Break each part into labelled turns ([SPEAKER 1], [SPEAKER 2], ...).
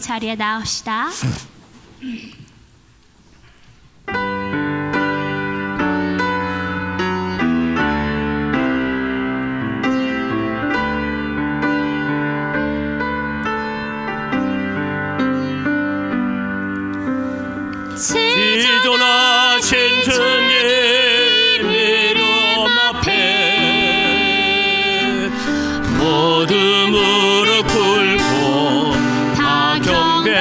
[SPEAKER 1] 자리에 나옵시다.
[SPEAKER 2] 지존하신 주님 이름 앞에 모두 무릎 꿇고 다 경배해.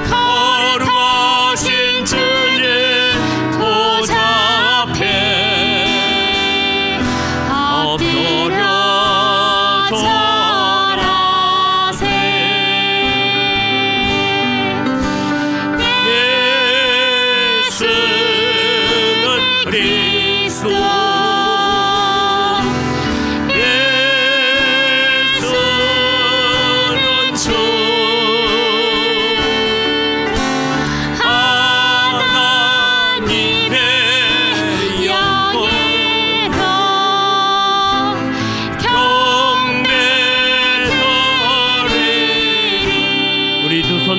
[SPEAKER 2] 거룩하신 주님 보좌 앞에 엎드려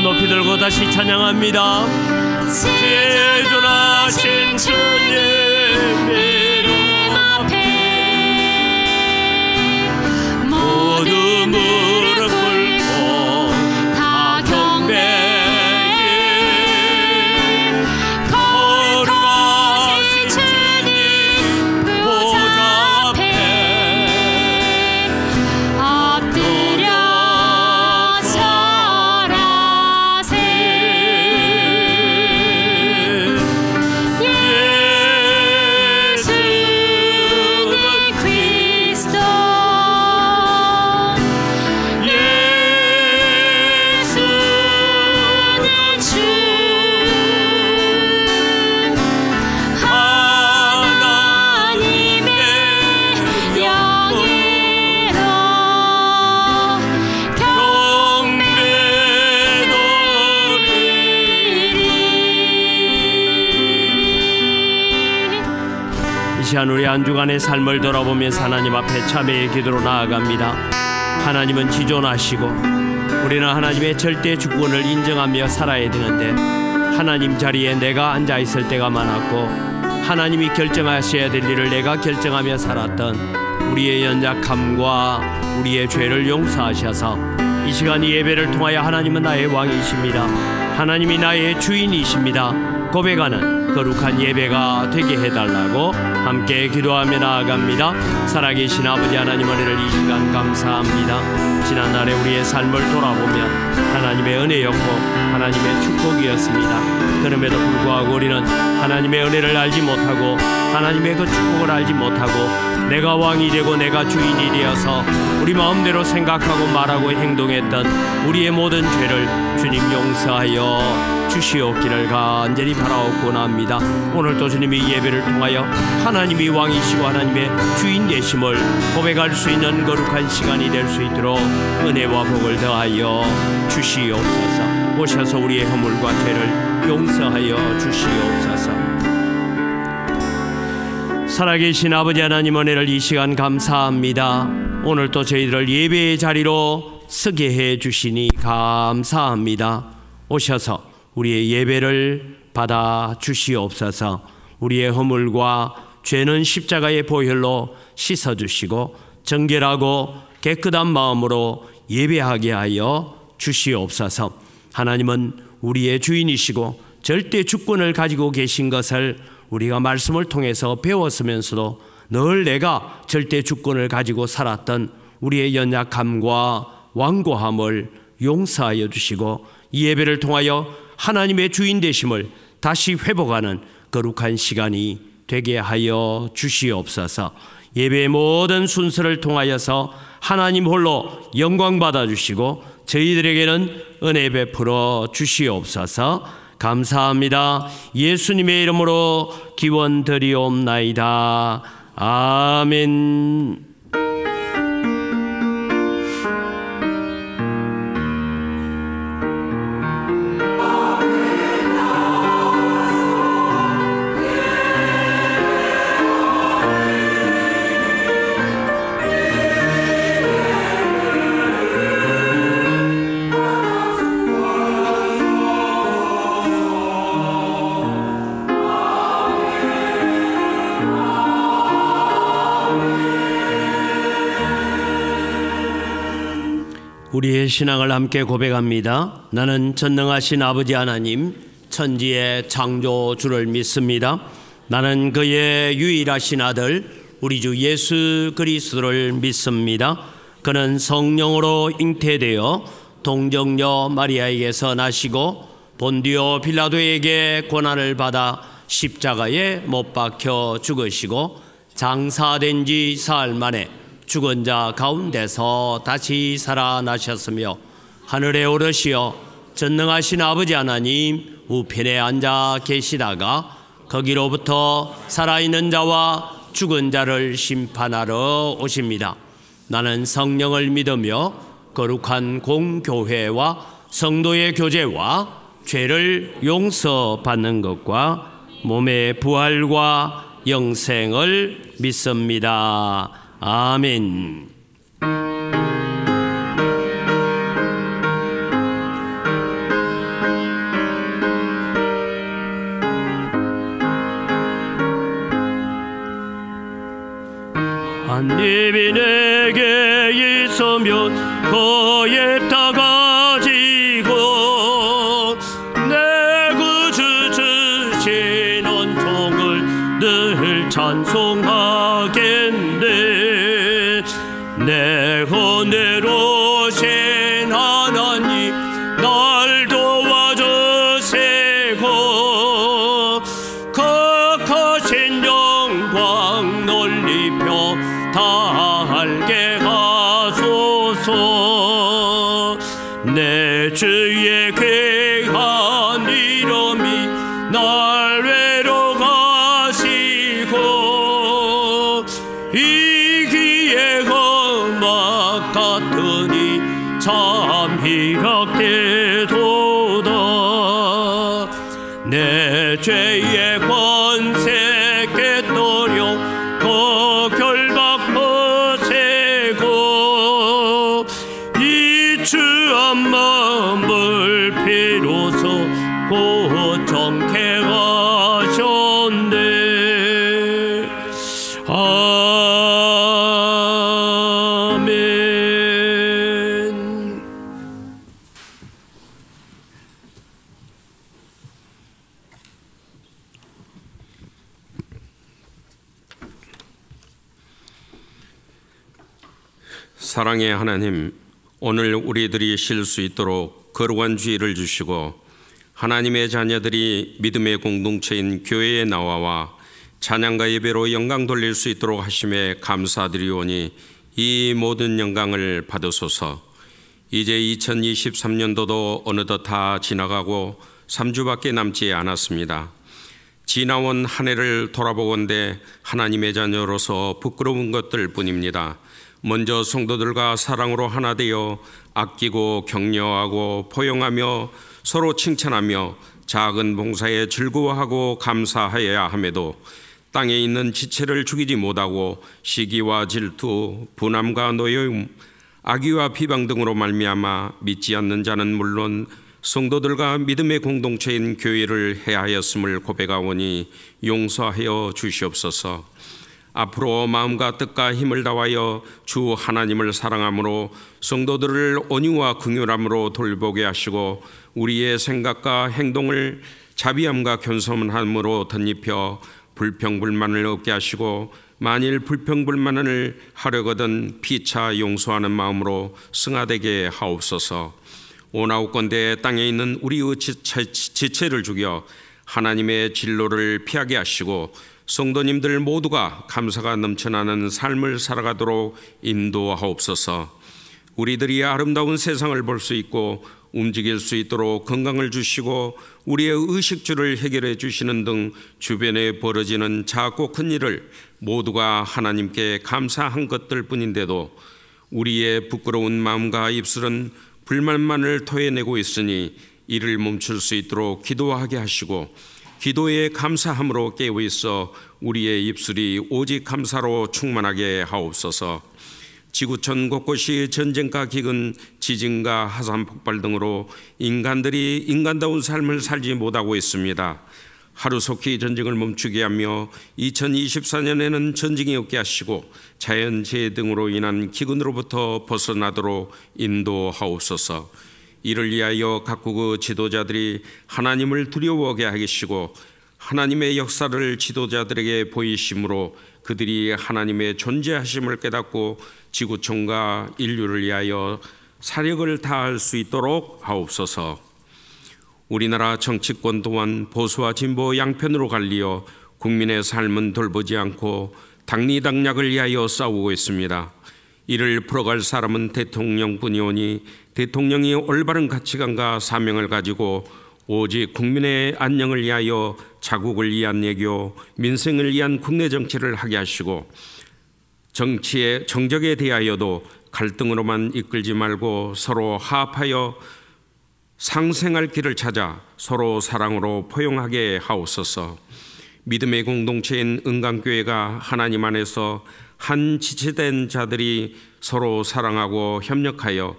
[SPEAKER 2] 높이 들고 다시 찬양합니다. 지존하신 주님 이름 앞에 모두 무릎 꿇고 다 경배해. 거룩하신 주님 보좌 앞에 엎드려 우리 한 주간의 삶을 돌아보면서 하나님 앞에 참회의 기도로 나아갑니다. 하나님은 지존하시고 우리는 하나님의 절대 주권을 인정하며 살아야 되는데 하나님 자리에 내가 앉아있을 때가 많았고 하나님이 결정하셔야 될 일을 내가 결정하며 살았던 우리의 연약함과 우리의 죄를 용서하셔서 이 시간 예배를 통하여 하나님은 나의 왕이십니다. 하나님이 나의 주인이십니다. 고백하는 거룩한 예배가 되게 해달라고 함께 기도하며 나아갑니다. 살아계신 아버지 하나님 은혜를 이 시간 감사합니다. 지난날에 우리의 삶을 돌아보면 하나님의 은혜였고 하나님의 축복이었습니다. 그럼에도 불구하고 우리는 하나님의 은혜를 알지 못하고 하나님의 그 축복을 알지 못하고 내가 왕이 되고 내가 주인이 되어서 우리 마음대로 생각하고 말하고 행동했던 우리의 모든 죄를 주님 용서하여 주시옵기를 간절히 바라옵고나 합니다. 오늘도 주님의 예배를 통하여 하나님이 왕이시고 하나님의 주인 되심을 고백할 수 있는 거룩한 시간이 될 수 있도록 은혜와 복을 더하여 주시옵소서. 오셔서 우리의 허물과 죄를 용서하여 주시옵소서. 살아계신 아버지 하나님 은혜를 이 시간 감사합니다. 오늘 또 저희들을 예배의 자리로 서게 해 주시니 감사합니다. 오셔서 우리의 예배를 받아 주시옵소서. 우리의 허물과 죄는 십자가의 보혈로 씻어주시고 정결하고 깨끗한 마음으로 예배하게 하여 주시옵소서. 하나님은 우리의 주인이시고 절대 주권을 가지고 계신 것을 우리가 말씀을 통해서 배웠으면서도 늘 내가 절대 주권을 가지고 살았던 우리의 연약함과 완고함을 용서하여 주시고 이 예배를 통하여 하나님의 주인 되심을 다시 회복하는 거룩한 시간이 되게 하여 주시옵소서. 예배의 모든 순서를 통하여서 하나님 홀로 영광 받아 주시고 저희들에게는 은혜 베풀어 주시옵소서. 감사합니다. 예수님의 이름으로 기원드리옵나이다. 아멘. 우리의 신앙을 함께 고백합니다. 나는 전능하신 아버지 하나님, 천지의 창조주를 믿습니다. 나는 그의 유일하신 아들 우리 주 예수 그리스도를 믿습니다. 그는 성령으로 잉태되어 동정녀 마리아에게서 나시고 본디오 빌라도에게 고난을 받아 십자가에 못 박혀 죽으시고 장사된 지 사흘 만에 죽은 자 가운데서 다시 살아나셨으며 하늘에 오르시어 전능하신 아버지 하나님 우편에 앉아 계시다가 거기로부터 살아있는 자와 죽은 자를 심판하러 오십니다. 나는 성령을 믿으며 거룩한 공교회와 성도의 교제와 죄를 용서받는 것과 몸의 부활과 영생을 믿습니다. 아멘. 한 입이 내게 있으면 거에 다 가지고 내 구주 주신 은총을 늘 찬송하겠네. 내 은혜로우신 하나님 날 도와주시고 거하신 영광 넓히며 다 알게 하소서. 내 주의 귀한 이름이 날 외로가시고 이 귀에 음악 같으니 참 희락되도다. 내 죄의 권세 깨뜨려 결박하시고 이 주한 마음을 비로소 고정케 하셨네. 아멘.
[SPEAKER 1] 사랑의 하나님, 오늘 우리들이 쉴 수 있도록 거룩한 주의를 주시고 하나님의 자녀들이 믿음의 공동체인 교회에 나와 찬양과 예배로 영광 돌릴 수 있도록 하심에 감사드리오니 이 모든 영광을 받으소서. 이제 2023년도도 어느덧 다 지나가고 3주밖에 남지 않았습니다. 지나온 한 해를 돌아보건대 하나님의 자녀로서 부끄러운 것들 뿐입니다. 먼저 성도들과 사랑으로 하나 되어 아끼고 격려하고 포용하며 서로 칭찬하며 작은 봉사에 즐거워하고 감사하여야 함에도 땅에 있는 지체를 죽이지 못하고 시기와 질투, 분함과 노여움, 악의와 비방 등으로 말미암아 믿지 않는 자는 물론 성도들과 믿음의 공동체인 교회를 해하였음을 고백하오니 용서하여 주시옵소서. 앞으로 마음과 뜻과 힘을 다하여 주 하나님을 사랑함으로 성도들을 온유와 긍휼함으로 돌보게 하시고 우리의 생각과 행동을 자비함과 겸손함으로 덧입혀 불평불만을 없게 하시고 만일 불평불만을 하려거든 피차 용서하는 마음으로 승하되게 하옵소서. 오나옵건대 땅에 있는 우리의 지체를 죽여 하나님의 진로를 피하게 하시고 성도님들 모두가 감사가 넘쳐나는 삶을 살아가도록 인도하옵소서. 우리들이 아름다운 세상을 볼 수 있고 움직일 수 있도록 건강을 주시고 우리의 의식주를 해결해 주시는 등 주변에 벌어지는 작고 큰 일을 모두가 하나님께 감사한 것들 뿐인데도 우리의 부끄러운 마음과 입술은 불만만을 토해내고 있으니 이를 멈출 수 있도록 기도하게 하시고 기도에 감사함으로 깨어있어 우리의 입술이 오직 감사로 충만하게 하옵소서. 지구촌 곳곳이 전쟁과 기근, 지진과 화산 폭발 등으로 인간들이 인간다운 삶을 살지 못하고 있습니다. 하루속히 전쟁을 멈추게 하며 2024년에는 전쟁이 없게 하시고 자연재해 등으로 인한 기근으로부터 벗어나도록 인도하옵소서. 이를 위하여 각국의 지도자들이 하나님을 두려워하게 하시고 하나님의 역사를 지도자들에게 보이심으로 그들이 하나님의 존재하심을 깨닫고 지구촌과 인류를 위하여 사력을 다할 수 있도록 하옵소서. 우리나라 정치권 또한 보수와 진보 양편으로 갈리어 국민의 삶은 돌보지 않고 당리당략을 위하여 싸우고 있습니다. 이를 풀어갈 사람은 대통령뿐이오니 대통령이 올바른 가치관과 사명을 가지고 오직 국민의 안녕을 위하여 자국을 위한 외교, 민생을 위한 국내 정치를 하게 하시고 정치의 정적에 대하여도 갈등으로만 이끌지 말고 서로 화합하여 상생할 길을 찾아 서로 사랑으로 포용하게 하옵소서. 믿음의 공동체인 은강교회가 하나님 안에서 한 지체된 자들이 서로 사랑하고 협력하여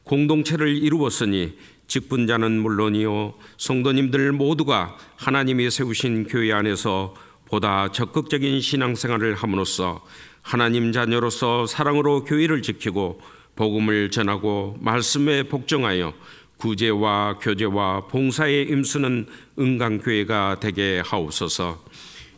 [SPEAKER 1] 공동체를 이루었으니 직분자는 물론이요 성도님들 모두가 하나님이 세우신 교회 안에서 보다 적극적인 신앙생활을 함으로써 하나님 자녀로서 사랑으로 교회를 지키고 복음을 전하고 말씀에 복종하여 구제와 교제와 봉사에 힘쓰는 은강교회가 되게 하옵소서.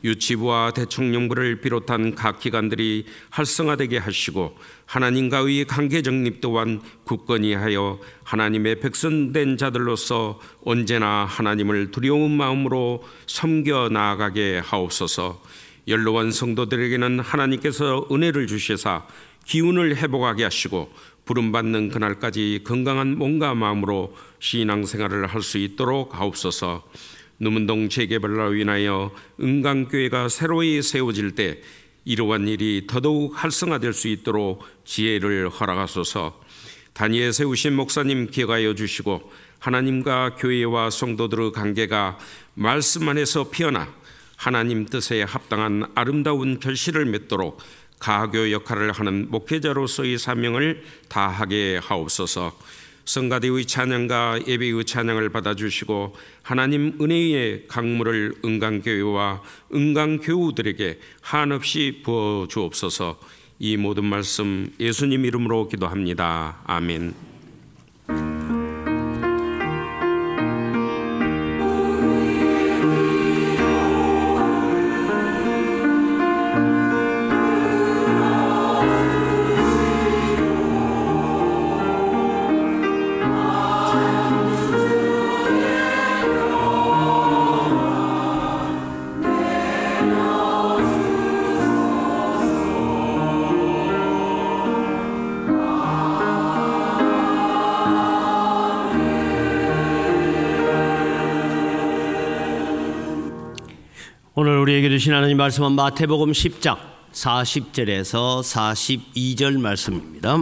[SPEAKER 1] 유치부와 대통령부를 비롯한 각 기관들이 활성화되게 하시고 하나님과의 관계 정립 또한 굳건히 하여 하나님의 백성된 자들로서 언제나 하나님을 두려운 마음으로 섬겨 나아가게 하옵소서. 연로한 성도들에게는 하나님께서 은혜를 주시사 기운을 회복하게 하시고 부름받는 그날까지 건강한 몸과 마음으로 신앙생활을 할 수 있도록 하옵소서. 누문동 재개발로 인하여 은강교회가 새로이 세워질 때 이러한 일이 더더욱 활성화될 수 있도록 지혜를 허락하소서. 단위에 세우신 목사님 기억하여 주시고 하나님과 교회와 성도들의 관계가 말씀 안에서 피어나 하나님 뜻에 합당한 아름다운 결실을 맺도록 가교 역할을 하는 목회자로서의 사명을 다하게 하옵소서. 성가대의 찬양과 예배의 찬양을 받아주시고 하나님 은혜의 강물을 은강교회와 은강교우들에게 한없이 부어주옵소서. 이 모든 말씀 예수님 이름으로 기도합니다. 아멘.
[SPEAKER 2] 오늘 우리에게 주신 하나님 말씀은 마태복음 10장 40절에서 42절 말씀입니다.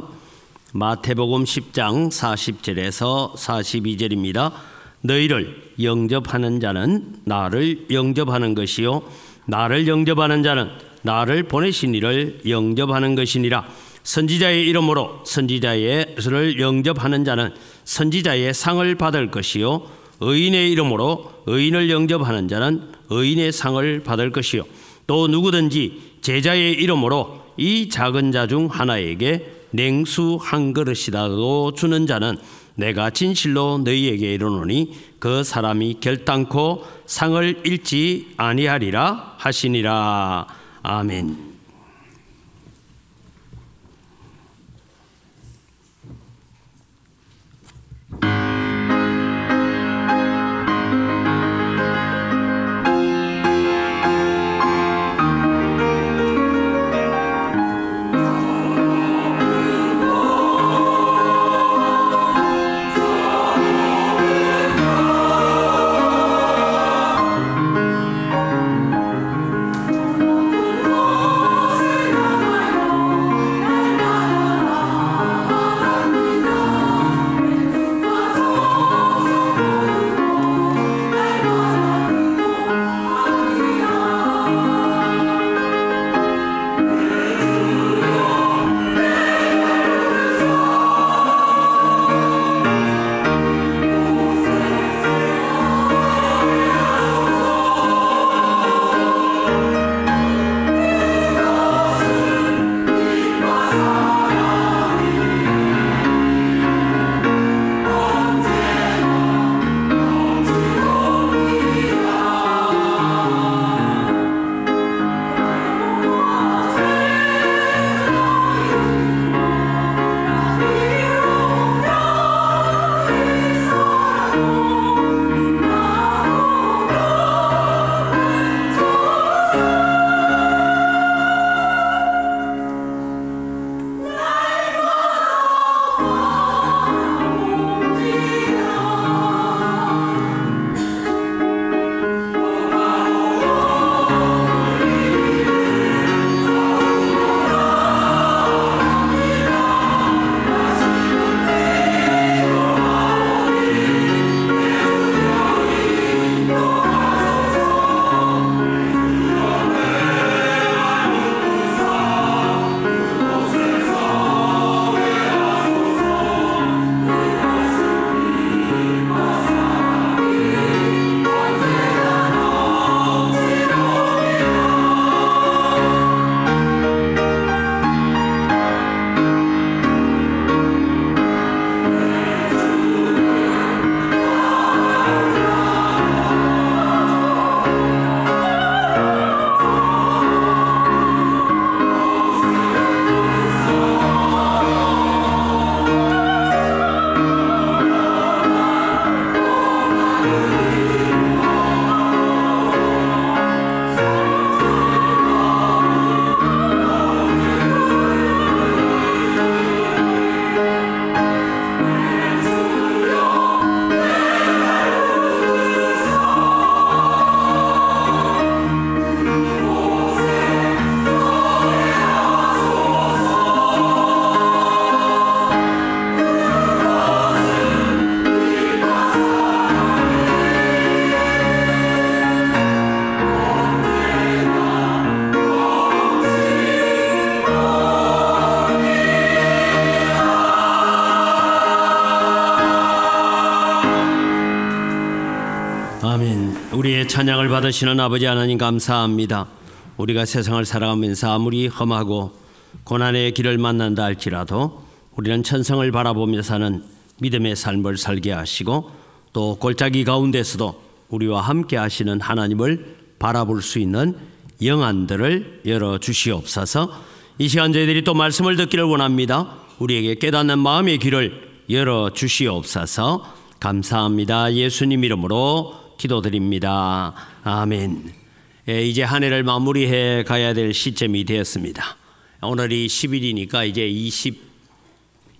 [SPEAKER 2] 마태복음 10장 40절에서 42절입니다. 너희를 영접하는 자는 나를 영접하는 것이요 나를 영접하는 자는 나를 보내신 이를 영접하는 것이니라. 선지자의 이름으로 선지자를 영접하는 자는 선지자의 상을 받을 것이요 의인의 이름으로 의인을 영접하는 자는 의인의 상을 받을 것이요 또 누구든지 제자의 이름으로 이 작은 자 중 하나에게 냉수 한 그릇이라도 주는 자는 내가 진실로 너희에게 이르노니 그 사람이 결단코 상을 잃지 아니하리라 하시니라. 아멘. 우리의 찬양을 받으시는 아버지 하나님 감사합니다. 우리가 세상을 살아가면서 아무리 험하고 고난의 길을 만난다 할지라도 우리는 천성을 바라보며 사는 믿음의 삶을 살게 하시고 또 골짜기 가운데서도 우리와 함께 하시는 하나님을 바라볼 수 있는 영안들을 열어주시옵소서. 이 시간 저희들이 또 말씀을 듣기를 원합니다. 우리에게 깨닫는 마음의 귀를 열어주시옵소서. 감사합니다. 예수님 이름으로 기도드립니다. 아멘. 이제 한 해를 마무리해 가야 될 시점이 되었습니다. 오늘이 10일이니까 이제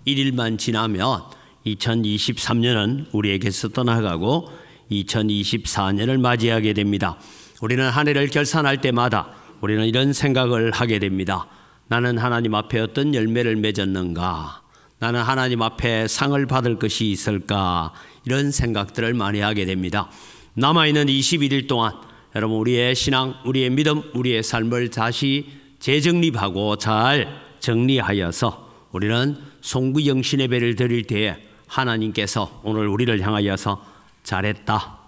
[SPEAKER 2] 21일만 지나면 2023년은 우리에게서 떠나가고 2024년을 맞이하게 됩니다. 우리는 한 해를 결산할 때마다 우리는 이런 생각을 하게 됩니다. 나는 하나님 앞에 어떤 열매를 맺었는가? 나는 하나님 앞에 상을 받을 것이 있을까? 이런 생각들을 많이 하게 됩니다. 남아있는 21일 동안 여러분 우리의 신앙, 우리의 믿음, 우리의 삶을 다시 재정립하고 잘 정리하여서 우리는 송구영신 예배를 드릴 때에 하나님께서 오늘 우리를 향하여서 잘했다,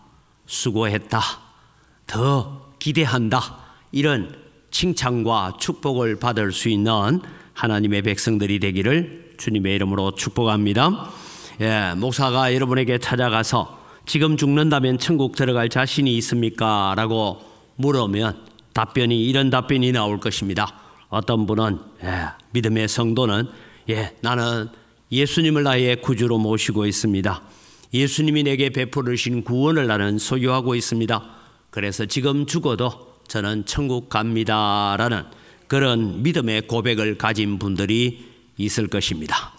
[SPEAKER 2] 수고했다, 더 기대한다 이런 칭찬과 축복을 받을 수 있는 하나님의 백성들이 되기를 주님의 이름으로 축복합니다. 목사가 여러분에게 찾아가서 지금 죽는다면 천국 들어갈 자신이 있습니까? 라고 물으면 이런 답변이 나올 것입니다. 어떤 분은 믿음의 성도는 나는 예수님을 나의 구주로 모시고 있습니다. 예수님이 내게 베풀으신 구원을 나는 소유하고 있습니다. 그래서 지금 죽어도 저는 천국 갑니다 라는 그런 믿음의 고백을 가진 분들이 있을 것입니다.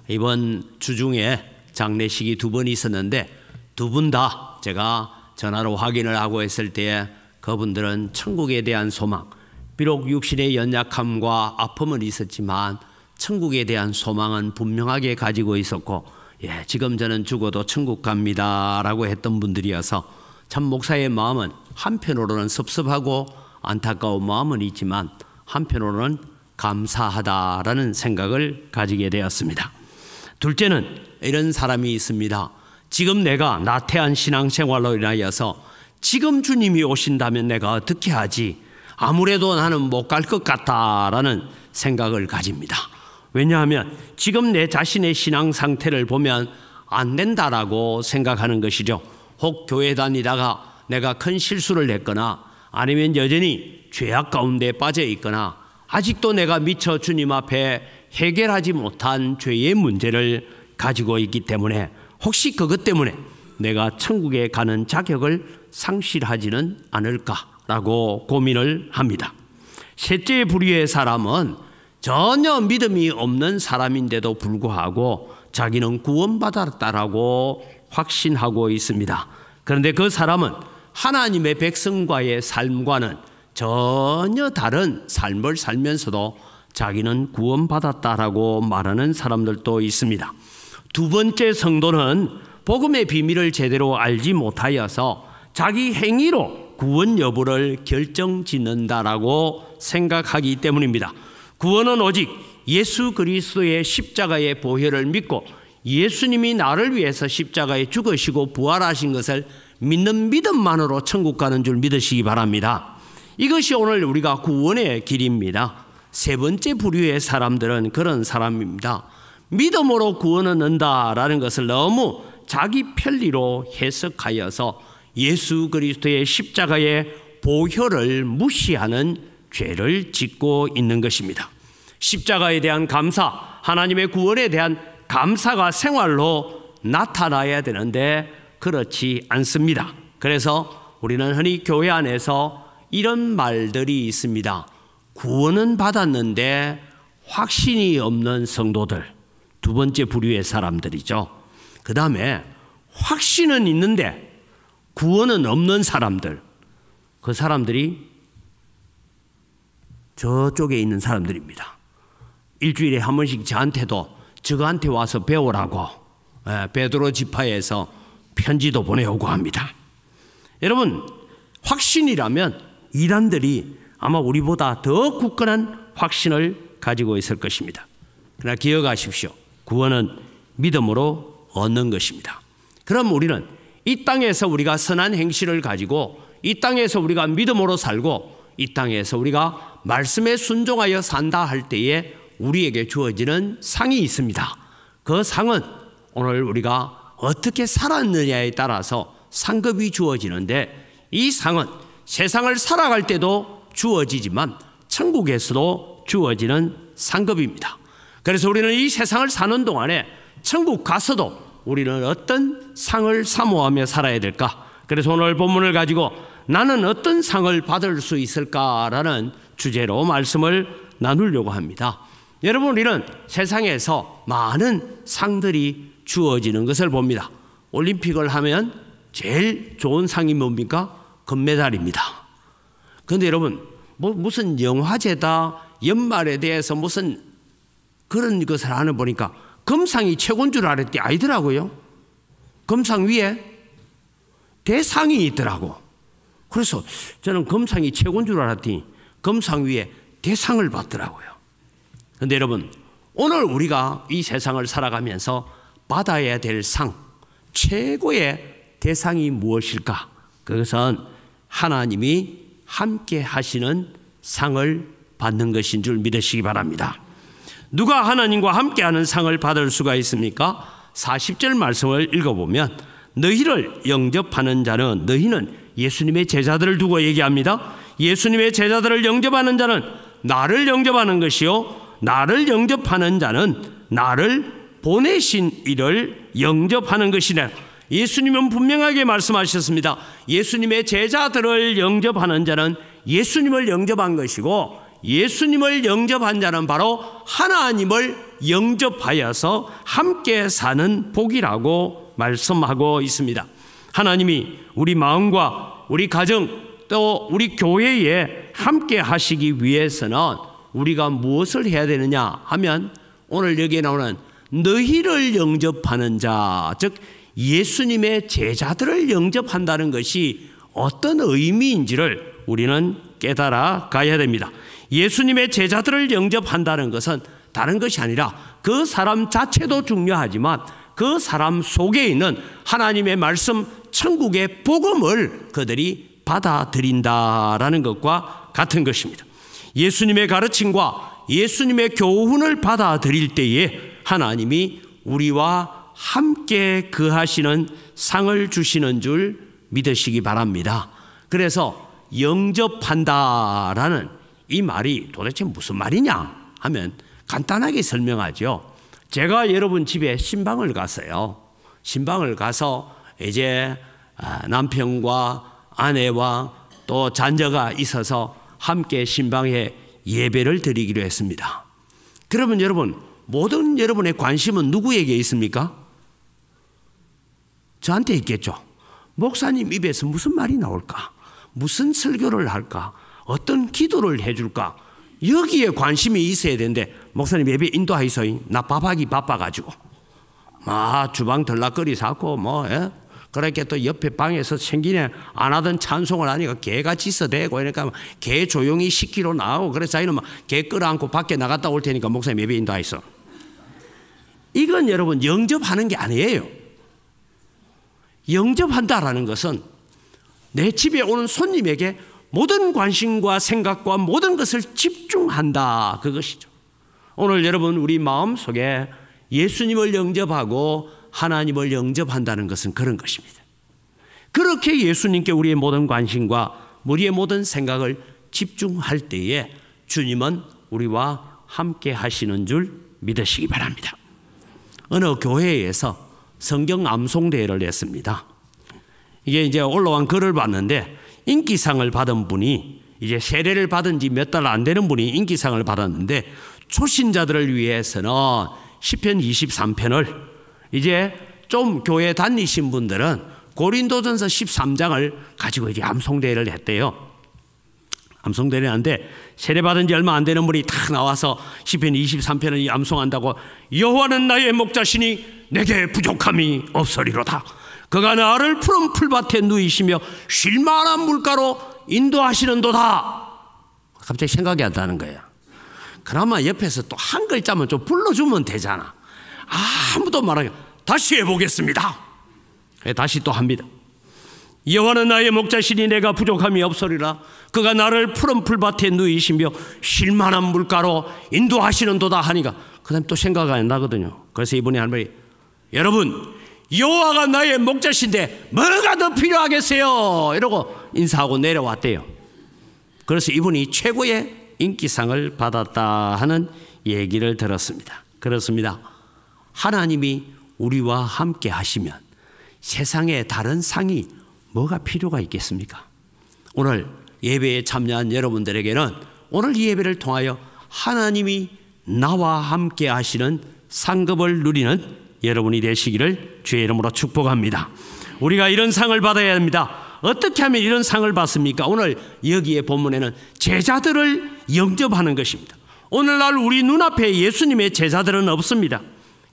[SPEAKER 2] 이번 주 중에 장례식이 2번 있었는데 2분 다 제가 전화로 확인을 하고 했을 때에 그분들은 천국에 대한 소망, 비록 육신의 연약함과 아픔은 있었지만 천국에 대한 소망은 분명하게 가지고 있었고 지금 저는 죽어도 천국 갑니다 라고 했던 분들이어서 참 목사의 마음은 한편으로는 섭섭하고 안타까운 마음은 있지만 한편으로는 감사하다라는 생각을 가지게 되었습니다. 둘째는 이런 사람이 있습니다. 지금 내가 나태한 신앙생활로 인하여서 지금 주님이 오신다면 내가 어떻게 하지? 아무래도 나는 못 갈 것 같다라는 생각을 가집니다. 왜냐하면 지금 내 자신의 신앙 상태를 보면 안 된다라고 생각하는 것이죠. 혹 교회 다니다가 내가 큰 실수를 했거나 아니면 여전히 죄악 가운데 빠져 있거나 아직도 내가 미처 주님 앞에 해결하지 못한 죄의 문제를 가지고 있기 때문에 혹시 그것 때문에 내가 천국에 가는 자격을 상실하지는 않을까라고 고민을 합니다. 셋째 부류의 사람은 전혀 믿음이 없는 사람인데도 불구하고 자기는 구원받았다라고 확신하고 있습니다. 그런데 그 사람은 하나님의 백성과의 삶과는 전혀 다른 삶을 살면서도 자기는 구원받았다라고 말하는 사람들도 있습니다. 두 번째 성도는 복음의 비밀을 제대로 알지 못하여서 자기 행위로 구원 여부를 결정짓는다라고 생각하기 때문입니다. 구원은 오직 예수 그리스도의 십자가의 보혈을 믿고 예수님이 나를 위해서 십자가에 죽으시고 부활하신 것을 믿는 믿음만으로 천국 가는 줄 믿으시기 바랍니다. 이것이 오늘 우리가 구원의 길입니다. 세 번째 부류의 사람들은 그런 사람입니다. 믿음으로 구원을 얻는다라는 것을 너무 자기 편리로 해석하여서 예수 그리스도의 십자가의 보혈을 무시하는 죄를 짓고 있는 것입니다. 십자가에 대한 감사, 하나님의 구원에 대한 감사가 생활로 나타나야 되는데 그렇지 않습니다. 그래서 우리는 흔히 교회 안에서 이런 말들이 있습니다. 구원은 받았는데 확신이 없는 성도들, 두 번째 부류의 사람들이죠. 그 다음에 확신은 있는데 구원은 없는 사람들, 그 사람들이 저쪽에 있는 사람들입니다. 일주일에 한 번씩 저한테 와서 배우라고 베드로 지파에서 편지도 보내오고 합니다. 여러분, 확신이라면 이단들이 아마 우리보다 더 굳건한 확신을 가지고 있을 것입니다. 그러나 기억하십시오. 구원은 믿음으로 얻는 것입니다. 그럼 우리는 이 땅에서 우리가 선한 행실을 가지고 이 땅에서 우리가 믿음으로 살고 이 땅에서 우리가 말씀에 순종하여 산다 할 때에 우리에게 주어지는 상이 있습니다. 그 상은 오늘 우리가 어떻게 살았느냐에 따라서 상급이 주어지는데, 이 상은 세상을 살아갈 때도 주어지지만 천국에서도 주어지는 상급입니다. 그래서 우리는 이 세상을 사는 동안에 천국 가서도 우리는 어떤 상을 사모하며 살아야 될까? 그래서 오늘 본문을 가지고 나는 어떤 상을 받을 수 있을까라는 주제로 말씀을 나누려고 합니다. 여러분, 우리는 세상에서 많은 상들이 주어지는 것을 봅니다. 올림픽을 하면 제일 좋은 상이 뭡니까? 금메달입니다. 그런데 여러분, 무슨 영화제다, 연말에 대해서 무슨 그런 것을 하는 보니까 금상이 최고인 줄 알았더니 아니더라고요. 금상 위에 대상이 있더라고. 그래서 저는 금상이 최고인 줄 알았더니 금상 위에 대상을 받더라고요. 그런데 여러분, 오늘 우리가 이 세상을 살아가면서 받아야 될 상, 최고의 대상이 무엇일까? 그것은 하나님이 함께 하시는 상을 받는 것인 줄 믿으시기 바랍니다. 누가 하나님과 함께하는 상을 받을 수가 있습니까? 40절 말씀을 읽어보면 너희를 영접하는 자는, 너희는 예수님의 제자들을 두고 얘기합니다. 예수님의 제자들을 영접하는 자는 나를 영접하는 것이요, 나를 영접하는 자는 나를 보내신 이를 영접하는 것이라. 예수님은 분명하게 말씀하셨습니다. 예수님의 제자들을 영접하는 자는 예수님을 영접한 것이고, 예수님을 영접한 자는 바로 하나님을 영접하여서 함께 사는 복이라고 말씀하고 있습니다. 하나님이 우리 마음과 우리 가정 또 우리 교회에 함께 하시기 위해서는 우리가 무엇을 해야 되느냐 하면, 오늘 여기에 나오는 너희를 영접하는 자, 즉 예수님의 제자들을 영접한다는 것이 어떤 의미인지를 우리는 깨달아 가야 됩니다. 예수님의 제자들을 영접한다는 것은 다른 것이 아니라 그 사람 자체도 중요하지만 그 사람 속에 있는 하나님의 말씀, 천국의 복음을 그들이 받아들인다라는 것과 같은 것입니다. 예수님의 가르침과 예수님의 교훈을 받아들일 때에 하나님이 우리와 함께 거하시는 상을 주시는 줄 믿으시기 바랍니다. 그래서 영접한다라는 이 말이 도대체 무슨 말이냐 하면 간단하게 설명하죠. 제가 여러분 집에 신방을 갔어요. 신방을 가서 이제 남편과 아내와 또 자녀가 있어서 함께 신방에 예배를 드리기로 했습니다. 그러면 여러분, 모든 여러분의 관심은 누구에게 있습니까? 저한테 있겠죠. 목사님 입에서 무슨 말이 나올까? 무슨 설교를 할까? 어떤 기도를 해줄까? 여기에 관심이 있어야 되는데, 목사님 예배 인도하이소이, 나 밥하기 바빠가지고 주방 들락거리 사고 그렇게 또 옆에 방에서 생기네 안 하던 찬송을 하니까 개가 짖어대고, 그러니까 개 조용히 시키러 나오고, 그래서 자기는 개 끌어안고 밖에 나갔다 올 테니까 목사님 예배 인도하이소. 이건 여러분 영접하는 게 아니에요. 영접한다라는 것은 내 집에 오는 손님에게 모든 관심과 생각과 모든 것을 집중한다, 그것이죠. 오늘 여러분 우리 마음속에 예수님을 영접하고 하나님을 영접한다는 것은 그런 것입니다. 그렇게 예수님께 우리의 모든 관심과 우리의 모든 생각을 집중할 때에 주님은 우리와 함께 하시는 줄 믿으시기 바랍니다. 어느 교회에서 성경 암송대회를 했습니다. 이게 이제 올라온 글을 봤는데, 인기상을 받은 분이 이제 세례를 받은 지 몇 달 안 되는 분이 인기상을 받았는데, 초신자들을 위해서는 시편 23편을 이제 좀 교회 다니신 분들은 고린도전서 13장을 가지고 이제 암송대회를 했대요. 암송대회를 하는데 세례 받은 지 얼마 안 되는 분이 탁 나와서 시편 23편을 암송한다고, 여호와는 나의 목자시니 내게 부족함이 없으리로다. 그가 나를 푸른 풀밭에 누이시며 쉴 만한 물가로 인도하시는도다. 갑자기 생각이 안 나는 거야. 그나마 옆에서 또 한 글자만 좀 불러주면 되잖아. 아무도 말하기, 다시 해보겠습니다. 다시 또 합니다. 여호와는 나의 목자시니 내가 부족함이 없으리라. 그가 나를 푸른 풀밭에 누이시며 쉴만한 물가로 인도하시는도다 하니까 그 다음에 또 생각 안 나거든요. 그래서 이분이 한 말이, 여러분 여호와가 나의 목자신데 뭐가 더 필요하겠어요? 이러고 인사하고 내려왔대요. 그래서 이분이 최고의 인기상을 받았다 하는 얘기를 들었습니다. 그렇습니다. 하나님이 우리와 함께 하시면 세상에 다른 상이 뭐가 필요가 있겠습니까? 오늘 예배에 참여한 여러분들에게는 오늘 이 예배를 통하여 하나님이 나와 함께 하시는 상급을 누리는 여러분이 되시기를 주의 이름으로 축복합니다. 우리가 이런 상을 받아야 합니다. 어떻게 하면 이런 상을 받습니까? 오늘 여기에 본문에는 제자들을 영접하는 것입니다. 오늘날 우리 눈앞에 예수님의 제자들은 없습니다.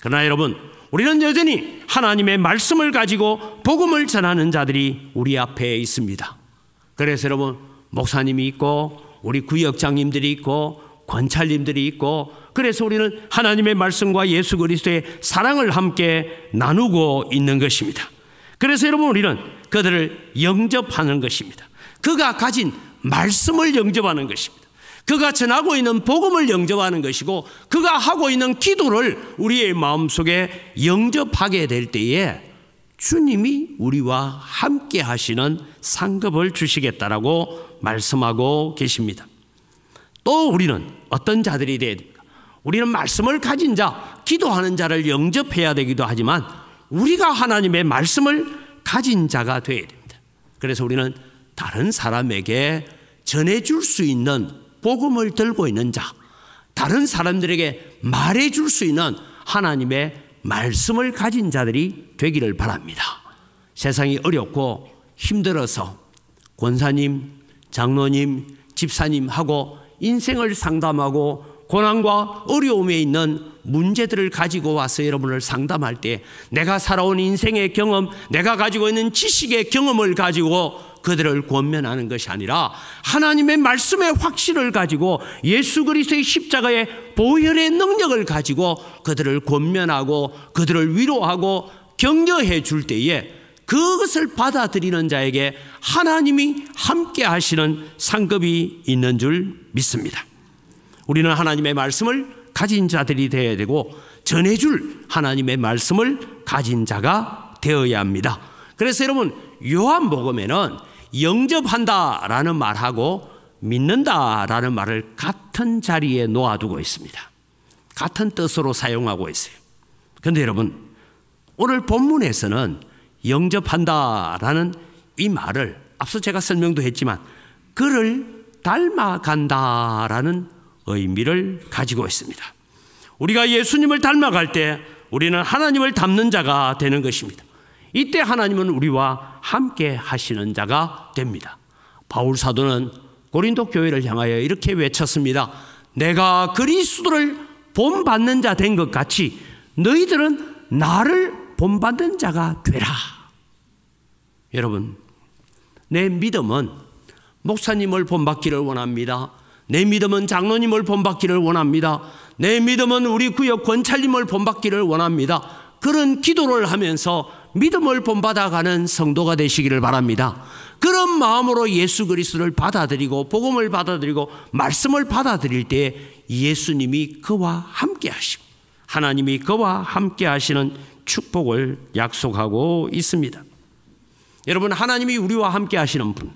[SPEAKER 2] 그러나 여러분, 우리는 여전히 하나님의 말씀을 가지고 복음을 전하는 자들이 우리 앞에 있습니다. 그래서 여러분, 목사님이 있고 우리 구역장님들이 있고 권찰님들이 있고, 그래서 우리는 하나님의 말씀과 예수 그리스도의 사랑을 함께 나누고 있는 것입니다. 그래서 여러분, 우리는 그들을 영접하는 것입니다. 그가 가진 말씀을 영접하는 것입니다. 그가 전하고 있는 복음을 영접하는 것이고, 그가 하고 있는 기도를 우리의 마음속에 영접하게 될 때에 주님이 우리와 함께 하시는 상급을 주시겠다라고 말씀하고 계십니다. 또 우리는 어떤 자들이 되어야 됩니까? 우리는 말씀을 가진 자, 기도하는 자를 영접해야 되기도 하지만 우리가 하나님의 말씀을 가진 자가 되어야 됩니다. 그래서 우리는 다른 사람에게 전해줄 수 있는 복음을 들고 있는 자, 다른 사람들에게 말해줄 수 있는 하나님의 말씀을 가진 자들이 되기를 바랍니다. 세상이 어렵고 힘들어서 권사님, 장로님, 집사님하고 인생을 상담하고 고난과 어려움에 있는 문제들을 가지고 와서 여러분을 상담할 때 내가 살아온 인생의 경험, 내가 가지고 있는 지식의 경험을 가지고 그들을 권면하는 것이 아니라 하나님의 말씀의 확신을 가지고 예수 그리스도의 십자가의 보혈의 능력을 가지고 그들을 권면하고 그들을 위로하고 격려해 줄 때에 그것을 받아들이는 자에게 하나님이 함께 하시는 상급이 있는 줄 믿습니다. 우리는 하나님의 말씀을 가진 자들이 되어야 되고 전해줄 하나님의 말씀을 가진 자가 되어야 합니다. 그래서 여러분, 요한복음에는 영접한다라는 말하고 믿는다라는 말을 같은 자리에 놓아두고 있습니다. 같은 뜻으로 사용하고 있어요. 그런데 여러분, 오늘 본문에서는 영접한다라는 이 말을 앞서 제가 설명도 했지만 그를 닮아간다라는 의미를 가지고 있습니다. 우리가 예수님을 닮아갈 때 우리는 하나님을 닮는 자가 되는 것입니다. 이때 하나님은 우리와 함께 하시는 자가 됩니다. 바울 사도는 고린도 교회를 향하여 이렇게 외쳤습니다. 내가 그리스도를 본받는 자 된 것 같이 너희들은 나를 본받는 자가 되라. 여러분, 내 믿음은 목사님을 본받기를 원합니다. 내 믿음은 장로님을 본받기를 원합니다. 내 믿음은 우리 구역 권찰님을 본받기를 원합니다. 그런 기도를 하면서 믿음을 본받아가는 성도가 되시기를 바랍니다. 그런 마음으로 예수 그리스도를 받아들이고 복음을 받아들이고 말씀을 받아들일 때 예수님이 그와 함께 하시고 하나님이 그와 함께 하시는 축복을 약속하고 있습니다. 여러분, 하나님이 우리와 함께 하시는 분,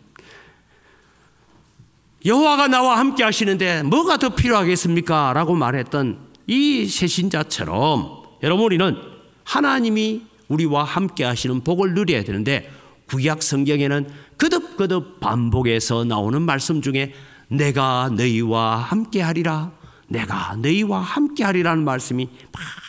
[SPEAKER 2] 여호와가 나와 함께 하시는데 뭐가 더 필요하겠습니까? 라고 말했던 이 새신자처럼 여러분, 우리는 하나님이 우리와 함께 하시는 복을 누려야 되는데 구약 성경에는 거듭거듭 반복해서 나오는 말씀 중에 내가 너희와 함께 하리라, 내가 너희와 함께 하리라는 말씀이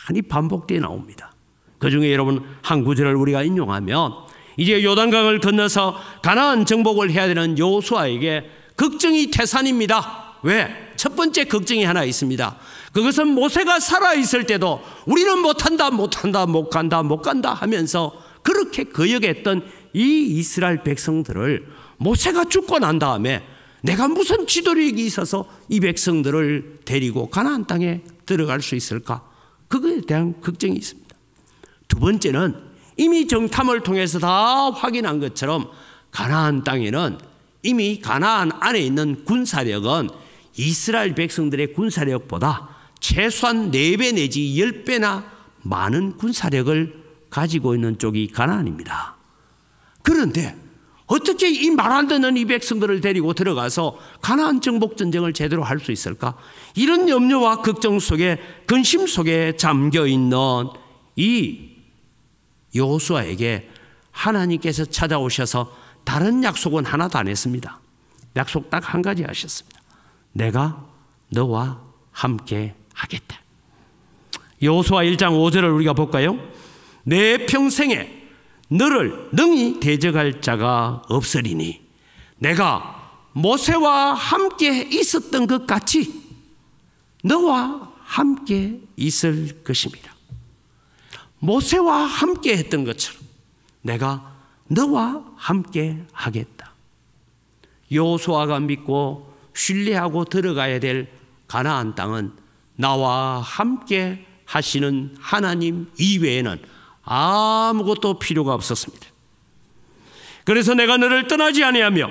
[SPEAKER 2] 많이 반복되어 나옵니다. 그 중에 여러분, 한 구절을 우리가 인용하면 이제 요단강을 건너서 가나안 정복을 해야 되는 여호수아에게 걱정이 태산입니다. 왜? 첫 번째 걱정이 하나 있습니다. 그것은 모세가 살아있을 때도 우리는 못한다, 못한다, 못 간다, 못 간다 하면서 그렇게 거역했던 이 이스라엘 백성들을 모세가 죽고 난 다음에 내가 무슨 지도력이 있어서 이 백성들을 데리고 가나안 땅에 들어갈 수 있을까? 그거에 대한 걱정이 있습니다. 두 번째는 이미 정탐을 통해서 다 확인한 것처럼 가나안 땅에는 이미 가나안 안에 있는 군사력은 이스라엘 백성들의 군사력보다 최소한 4배 내지 10배나 많은 군사력을 가지고 있는 쪽이 가나안입니다. 그런데 어떻게 이 말 안 듣는 이 백성들을 데리고 들어가서 가나안 정복 전쟁을 제대로 할 수 있을까? 이런 염려와 걱정 속에, 근심 속에 잠겨 있는 이 여호수아에게 하나님께서 찾아오셔서 다른 약속은 하나도 안 했습니다. 약속 딱 한 가지 하셨습니다. 내가 너와 함께 하겠다. 여호수아 1장 5절을 우리가 볼까요? 내 평생에 너를 능히 대적할 자가 없으리니 내가 모세와 함께 있었던 것 같이 너와 함께 있을 것입니다. 모세와 함께 했던 것처럼 내가 너와 함께 하겠다. 여호수아가 믿고 신뢰하고 들어가야 될 가나안 땅은 나와 함께 하시는 하나님 이외에는 아무것도 필요가 없었습니다. 그래서 내가 너를 떠나지 아니하며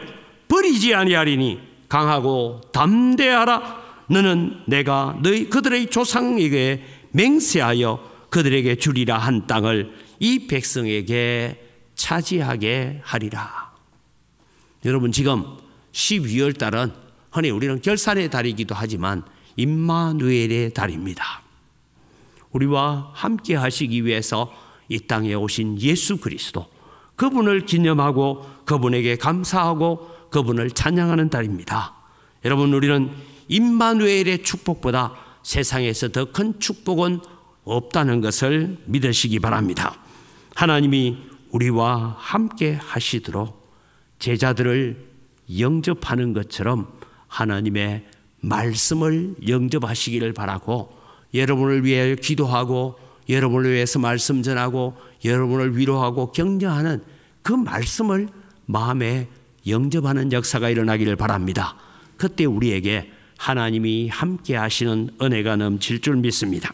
[SPEAKER 2] 버리지 아니하리니 강하고 담대하라. 너는 내가 그들의 조상에게 맹세하여 그들에게 주리라 한 땅을 이 백성에게 차지하게 하리라. 여러분, 지금 12월 달은 흔히 우리는 결산의 달이기도 하지만 임마누엘의 달입니다. 우리와 함께 하시기 위해서 이 땅에 오신 예수 그리스도, 그분을 기념하고 그분에게 감사하고 그분을 찬양하는 달입니다. 여러분, 우리는 임마누엘의 축복보다 세상에서 더 큰 축복은 없다는 것을 믿으시기 바랍니다. 하나님이 우리와 함께 하시도록 제자들을 영접하는 것처럼 하나님의 말씀을 영접하시기를 바라고, 여러분을 위해 기도하고 여러분을 위해서 말씀 전하고 여러분을 위로하고 격려하는 그 말씀을 마음에 영접하는 역사가 일어나기를 바랍니다. 그때 우리에게 하나님이 함께 하시는 은혜가 넘칠 줄 믿습니다.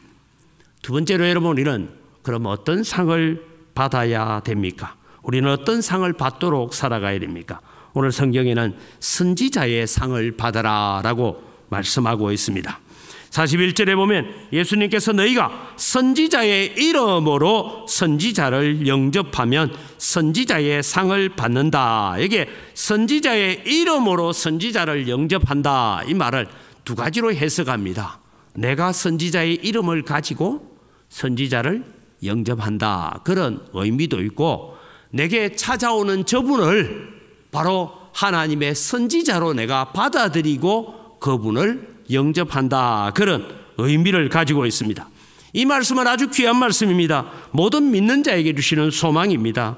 [SPEAKER 2] 두 번째로 여러분, 우리는 그럼 어떤 상을 받아야 됩니까? 우리는 어떤 상을 받도록 살아가야 됩니까? 오늘 성경에는 선지자의 상을 받아라 라고 말씀하고 있습니다. 41절에 보면 예수님께서 너희가 선지자의 이름으로 선지자를 영접하면 선지자의 상을 받는다. 이게 선지자의 이름으로 선지자를 영접한다, 이 말을 두 가지로 해석합니다. 내가 선지자의 이름을 가지고 선지자를 영접한다, 그런 의미도 있고, 내게 찾아오는 저분을 바로 하나님의 선지자로 내가 받아들이고 그분을 영접한다, 그런 의미를 가지고 있습니다. 이 말씀은 아주 귀한 말씀입니다. 모든 믿는 자에게 주시는 소망입니다.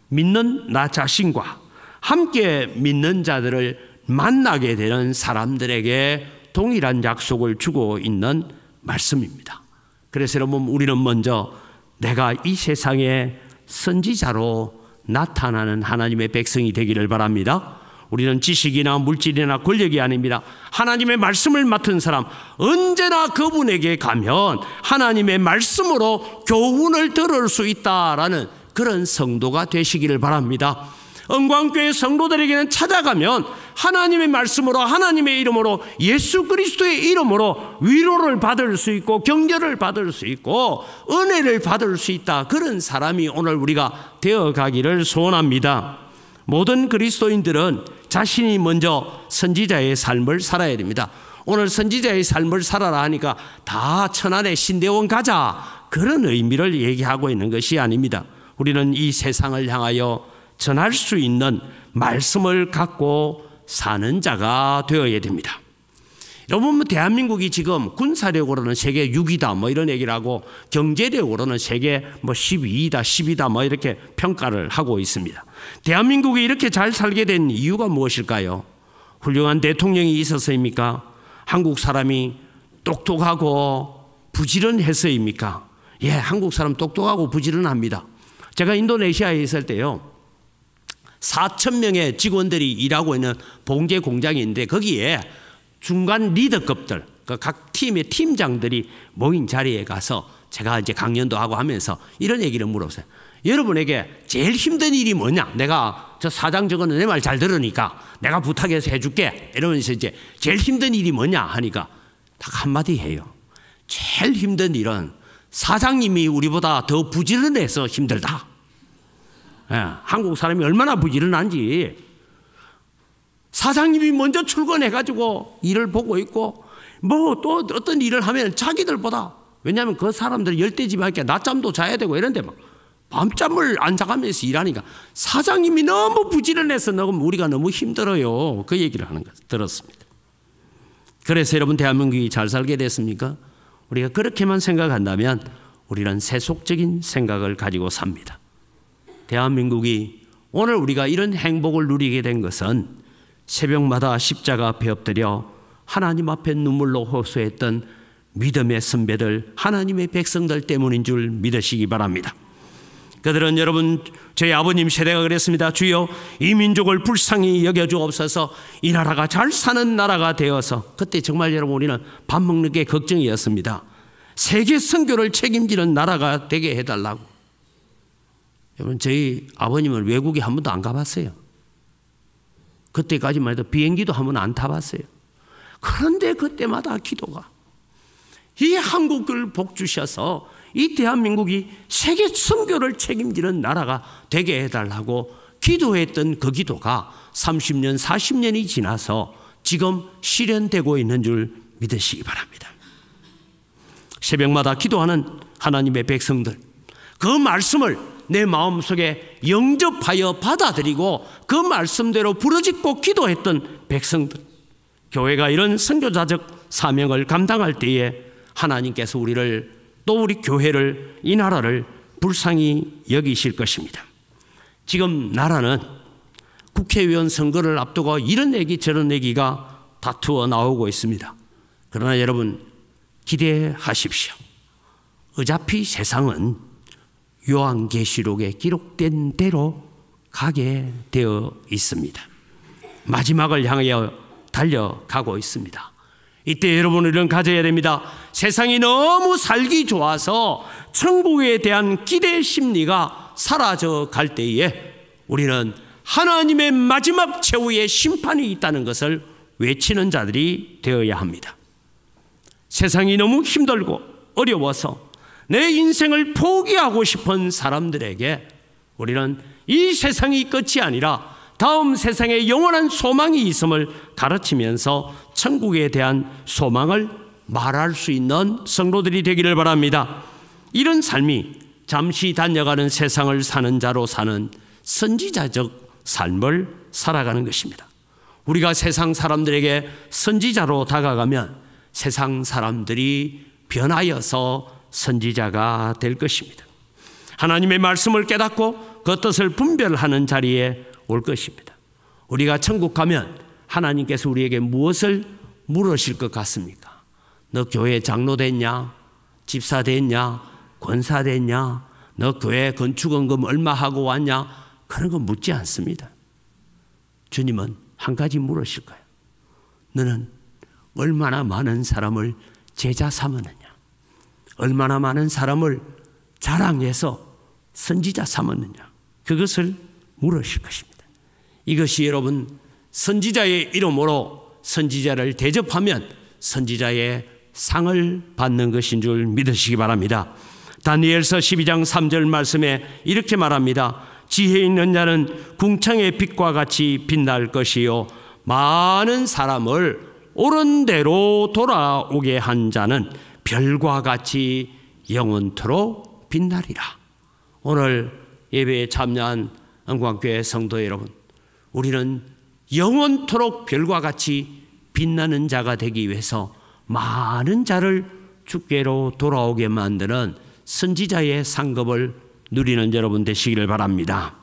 [SPEAKER 2] 믿는 나 자신과 함께 믿는 자들을 만나게 되는 사람들에게 동일한 약속을 주고 있는 말씀입니다. 그래서 여러분, 우리는 먼저 내가 이 세상에 선지자로 나타나는 하나님의 백성이 되기를 바랍니다. 우리는 지식이나 물질이나 권력이 아닙니다. 하나님의 말씀을 맡은 사람, 언제나 그분에게 가면 하나님의 말씀으로 교훈을 들을 수 있다라는 그런 성도가 되시기를 바랍니다. 은광교회 성도들에게는 찾아가면 하나님의 말씀으로, 하나님의 이름으로, 예수 그리스도의 이름으로 위로를 받을 수 있고 격려를 받을 수 있고 은혜를 받을 수 있다, 그런 사람이 오늘 우리가 되어가기를 소원합니다. 모든 그리스도인들은 자신이 먼저 선지자의 삶을 살아야 됩니다. 오늘 선지자의 삶을 살아라 하니까 다 천안의 신대원 가자, 그런 의미를 얘기하고 있는 것이 아닙니다. 우리는 이 세상을 향하여 전할 수 있는 말씀을 갖고 사는 자가 되어야 됩니다. 여러분, 대한민국이 지금 군사력으로는 세계 6위다 뭐 이런 얘기를 하고 경제력으로는 세계 12위다 10위다 뭐 이렇게 평가를 하고 있습니다. 대한민국이 이렇게 잘 살게 된 이유가 무엇일까요? 훌륭한 대통령이 있어서입니까? 한국 사람이 똑똑하고 부지런해서입니까? 예, 한국 사람 똑똑하고 부지런합니다. 제가 인도네시아에 있을 때요, 4,000명의 직원들이 일하고 있는 봉제 공장이 있는데 거기에 중간 리더급들, 각 팀의 팀장들이 모인 자리에 가서 제가 이제 강연도 하고 하면서 이런 얘기를 물었어요. 여러분에게 제일 힘든 일이 뭐냐? 내가 저 사장 저거는 내 말 잘 들으니까 내가 부탁해서 해줄게. 이러면서 이제 제일 힘든 일이 뭐냐 하니까 딱 한마디 해요. 제일 힘든 일은 사장님이 우리보다 더 부지런해서 힘들다. 예, 한국 사람이 얼마나 부지런한지. 사장님이 먼저 출근해가지고 일을 보고 있고 뭐 또 어떤 일을 하면 자기들보다, 왜냐하면 그 사람들 열대지밖에 낮잠도 자야 되고 이런데 막 밤잠을 안 자가면서 일하니까 사장님이 너무 부지런해서 우리가 너무 힘들어요. 그 얘기를 하는 거 들었습니다. 그래서 여러분 대한민국이 잘 살게 됐습니까? 우리가 그렇게만 생각한다면 우리는 세속적인 생각을 가지고 삽니다. 대한민국이 오늘 우리가 이런 행복을 누리게 된 것은 새벽마다 십자가 앞에 엎드려 하나님 앞에 눈물로 호소했던 믿음의 선배들, 하나님의 백성들 때문인 줄 믿으시기 바랍니다. 그들은 여러분 저희 아버님 세대가 그랬습니다. 주여 이 민족을 불쌍히 여겨주옵소서. 이 나라가 잘 사는 나라가 되어서, 그때 정말 여러분 우리는 밥 먹는 게 걱정이었습니다. 세계 선교를 책임지는 나라가 되게 해달라고. 여러분 저희 아버님은 외국에 한 번도 안 가봤어요. 그때까지만 해도 비행기도 한 번 안 타봤어요. 그런데 그때마다 기도가, 이 한국을 복 주셔서 이 대한민국이 세계 선교를 책임지는 나라가 되게 해달라고 기도했던 그 기도가 30년, 40년이 지나서 지금 실현되고 있는 줄 믿으시기 바랍니다. 새벽마다 기도하는 하나님의 백성들, 그 말씀을 내 마음속에 영접하여 받아들이고 그 말씀대로 부르짖고 기도했던 백성들, 교회가 이런 선교자적 사명을 감당할 때에 하나님께서 우리를, 또 우리 교회를, 이 나라를 불쌍히 여기실 것입니다. 지금 나라는 국회의원 선거를 앞두고 이런 얘기 저런 얘기가 다투어 나오고 있습니다. 그러나 여러분 기대하십시오. 어차피 세상은 요한계시록에 기록된 대로 가게 되어 있습니다. 마지막을 향하여 달려가고 있습니다. 이때 여러분 우리는 가져야 됩니다. 세상이 너무 살기 좋아서 천국에 대한 기대 심리가 사라져 갈 때에 우리는 하나님의 마지막 최후의 심판이 있다는 것을 외치는 자들이 되어야 합니다. 세상이 너무 힘들고 어려워서 내 인생을 포기하고 싶은 사람들에게 우리는 이 세상이 끝이 아니라 다음 세상에 영원한 소망이 있음을 가르치면서 천국에 대한 소망을 말할 수 있는 성도들이 되기를 바랍니다. 이런 삶이 잠시 다녀가는 세상을 사는 자로 사는 선지자적 삶을 살아가는 것입니다. 우리가 세상 사람들에게 선지자로 다가가면 세상 사람들이 변하여서 선지자가 될 것입니다. 하나님의 말씀을 깨닫고 그 뜻을 분별하는 자리에 올 것입니다. 우리가 천국 가면 하나님께서 우리에게 무엇을 물으실 것 같습니까? 너 교회 장로 됐냐? 집사 됐냐? 권사 됐냐? 너 교회 건축원금 얼마 하고 왔냐? 그런 거 묻지 않습니다. 주님은 한 가지 물으실 거예요. 너는 얼마나 많은 사람을 제자 삼았느냐? 얼마나 많은 사람을 자랑해서 선지자 삼았느냐? 그것을 물으실 것입니다. 이것이 여러분 선지자의 이름으로 선지자를 대접하면 선지자의 상을 받는 것인 줄 믿으시기 바랍니다. 다니엘서 12장 3절 말씀에 이렇게 말합니다. 지혜 있는 자는 궁창의 빛과 같이 빛날 것이요 많은 사람을 옳은 대로 돌아오게 한 자는 별과 같이 영원토록 빛나리라. 오늘 예배에 참여한 영광교회 성도 여러분, 우리는 영원토록 별과 같이 빛나는 자가 되기 위해서 많은 자를 주께로 돌아오게 만드는 선지자의 상급을 누리는 여러분 되시기를 바랍니다.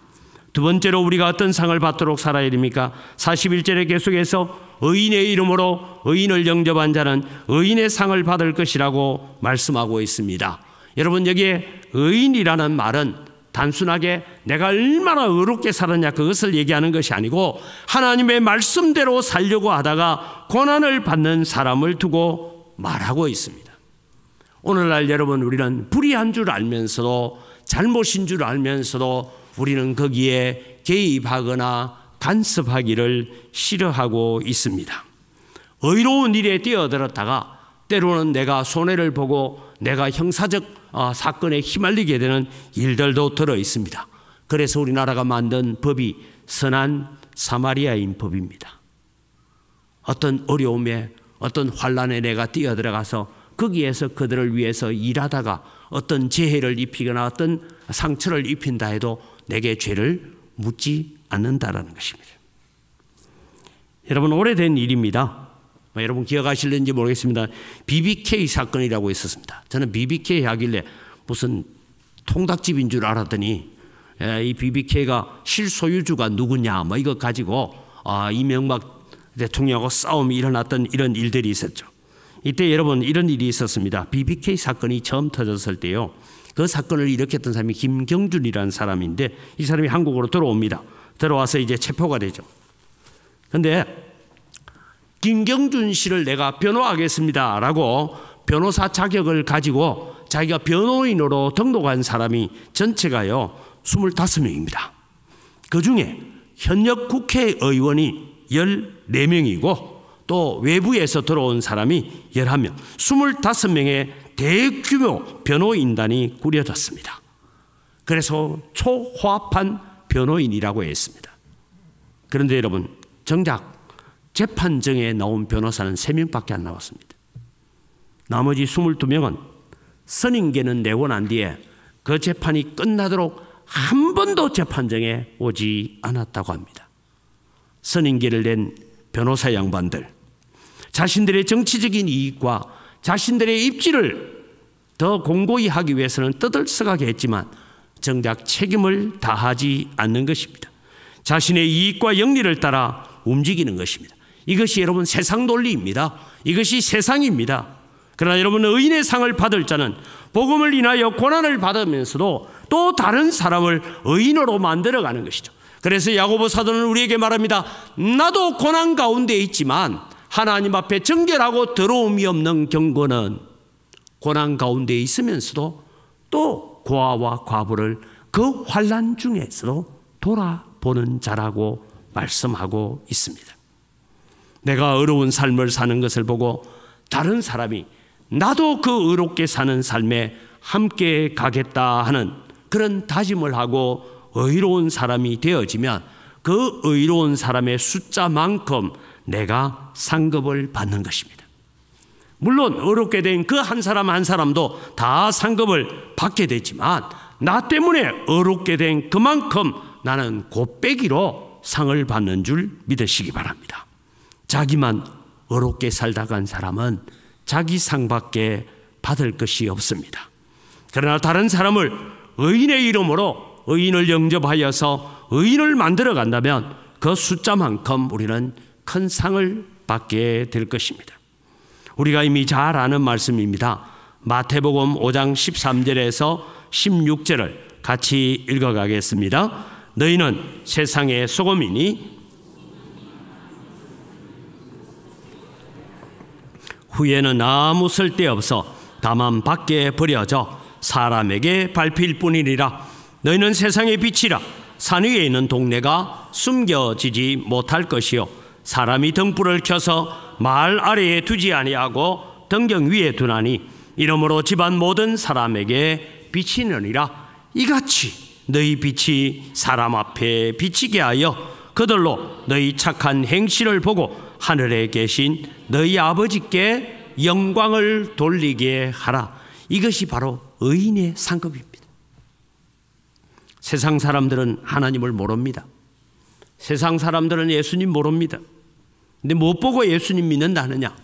[SPEAKER 2] 두 번째로 우리가 어떤 상을 받도록 살아야 됩니까? 41절에 계속해서 의인의 이름으로 의인을 영접한 자는 의인의 상을 받을 것이라고 말씀하고 있습니다. 여러분 여기에 의인이라는 말은 단순하게 내가 얼마나 의롭게 살았냐 그것을 얘기하는 것이 아니고 하나님의 말씀대로 살려고 하다가 고난을 받는 사람을 두고 말하고 있습니다. 오늘날 여러분 우리는 불의한 줄 알면서도 잘못인 줄 알면서도 우리는 거기에 개입하거나 간섭하기를 싫어하고 있습니다. 의로운 일에 뛰어들었다가 때로는 내가 손해를 보고 내가 형사적 사건에 휘말리게 되는 일들도 들어 있습니다. 그래서 우리나라가 만든 법이 선한 사마리아인 법입니다. 어떤 어려움에 어떤 환난에 내가 뛰어들어가서 거기에서 그들을 위해서 일하다가 어떤 재해를 입히거나 어떤 상처를 입힌다 해도 내게 죄를 묻지 않는다라는 것입니다. 여러분, 오래된 일입니다. 여러분 기억하실는지 모르겠습니다. BBK 사건이라고 있었습니다. 저는 BBK 하길래 무슨 통닭집인 줄 알았더니 이 BBK가 실소유주가 누구냐 뭐 이거 가지고 이명박 대통령하고 싸움이 일어났던 이런 일들이 있었죠. 이때 여러분 이런 일이 있었습니다. BBK 사건이 처음 터졌을 때요, 그 사건을 일으켰던 사람이 김경준이라는 사람인데 이 사람이 한국으로 들어옵니다. 들어와서 이제 체포가 되죠. 그런데 김경준 씨를 내가 변호하겠습니다 라고 변호사 자격을 가지고 자기가 변호인으로 등록한 사람이 전체가요 25명입니다. 그 중에 현역 국회의원이 14명이고 또 외부에서 들어온 사람이 11명, 25명의 대규모 변호인단이 꾸려졌습니다. 그래서 초화판 변호인이라고 했습니다. 그런데 여러분, 정작 재판정에 나온 변호사는 3명밖에 안 나왔습니다. 나머지 22명은 선임계는 내고 난 뒤에 그 재판이 끝나도록 한 번도 재판정에 오지 않았다고 합니다. 선임계를 낸 변호사 양반들, 자신들의 정치적인 이익과 자신들의 입지를 더 공고히 하기 위해서는 떠들썩하게 했지만 정작 책임을 다하지 않는 것입니다. 자신의 이익과 영리를 따라 움직이는 것입니다. 이것이 여러분 세상 논리입니다. 이것이 세상입니다. 그러나 여러분, 의인의 상을 받을 자는 복음을 인하여 고난을 받으면서도 또 다른 사람을 의인으로 만들어가는 것이죠. 그래서 야고보 사도는 우리에게 말합니다. 나도 고난 가운데 있지만 하나님 앞에 정결하고 더러움이 없는 경건은 고난 가운데 있으면서도 또 고아와 과부를 그 환난 중에서도 돌아보는 자라고 말씀하고 있습니다. 내가 의로운 삶을 사는 것을 보고 다른 사람이 나도 그 의롭게 사는 삶에 함께 가겠다 하는 그런 다짐을 하고 의로운 사람이 되어지면 그 의로운 사람의 숫자만큼 내가 상급을 받는 것입니다. 물론 의롭게 된 그 한 사람 한 사람도 다 상급을 받게 되지만 나 때문에 의롭게 된 그만큼 나는 곱빼기로 상을 받는 줄 믿으시기 바랍니다. 자기만 의롭게 살다 간 사람은 자기 상밖에 받을 것이 없습니다. 그러나 다른 사람을 의인의 이름으로 의인을 영접하여서 의인을 만들어 간다면 그 숫자만큼 우리는 큰 상을 받게 될 것입니다. 우리가 이미 잘 아는 말씀입니다. 마태복음 5장 13절에서 16절을 같이 읽어가겠습니다. 너희는 세상의 소금이니 후에는 아무 쓸데없어 다만 밖에 버려져 사람에게 밟힐 뿐이니라. 너희는 세상의 빛이라. 산 위에 있는 동네가 숨겨지지 못할 것이요 사람이 등불을 켜서 마을 아래에 두지 아니하고 등경 위에 두나니 이러므로 집안 모든 사람에게 비치느니라. 이같이 너희 빛이 사람 앞에 비치게 하여 그들로 너희 착한 행실을 보고 하늘에 계신 너희 아버지께 영광을 돌리게 하라. 이것이 바로 의인의 상급입니다. 세상 사람들은 하나님을 모릅니다. 세상 사람들은 예수님 모릅니다. 근데 못 보고 예수님 믿는다 하느냐?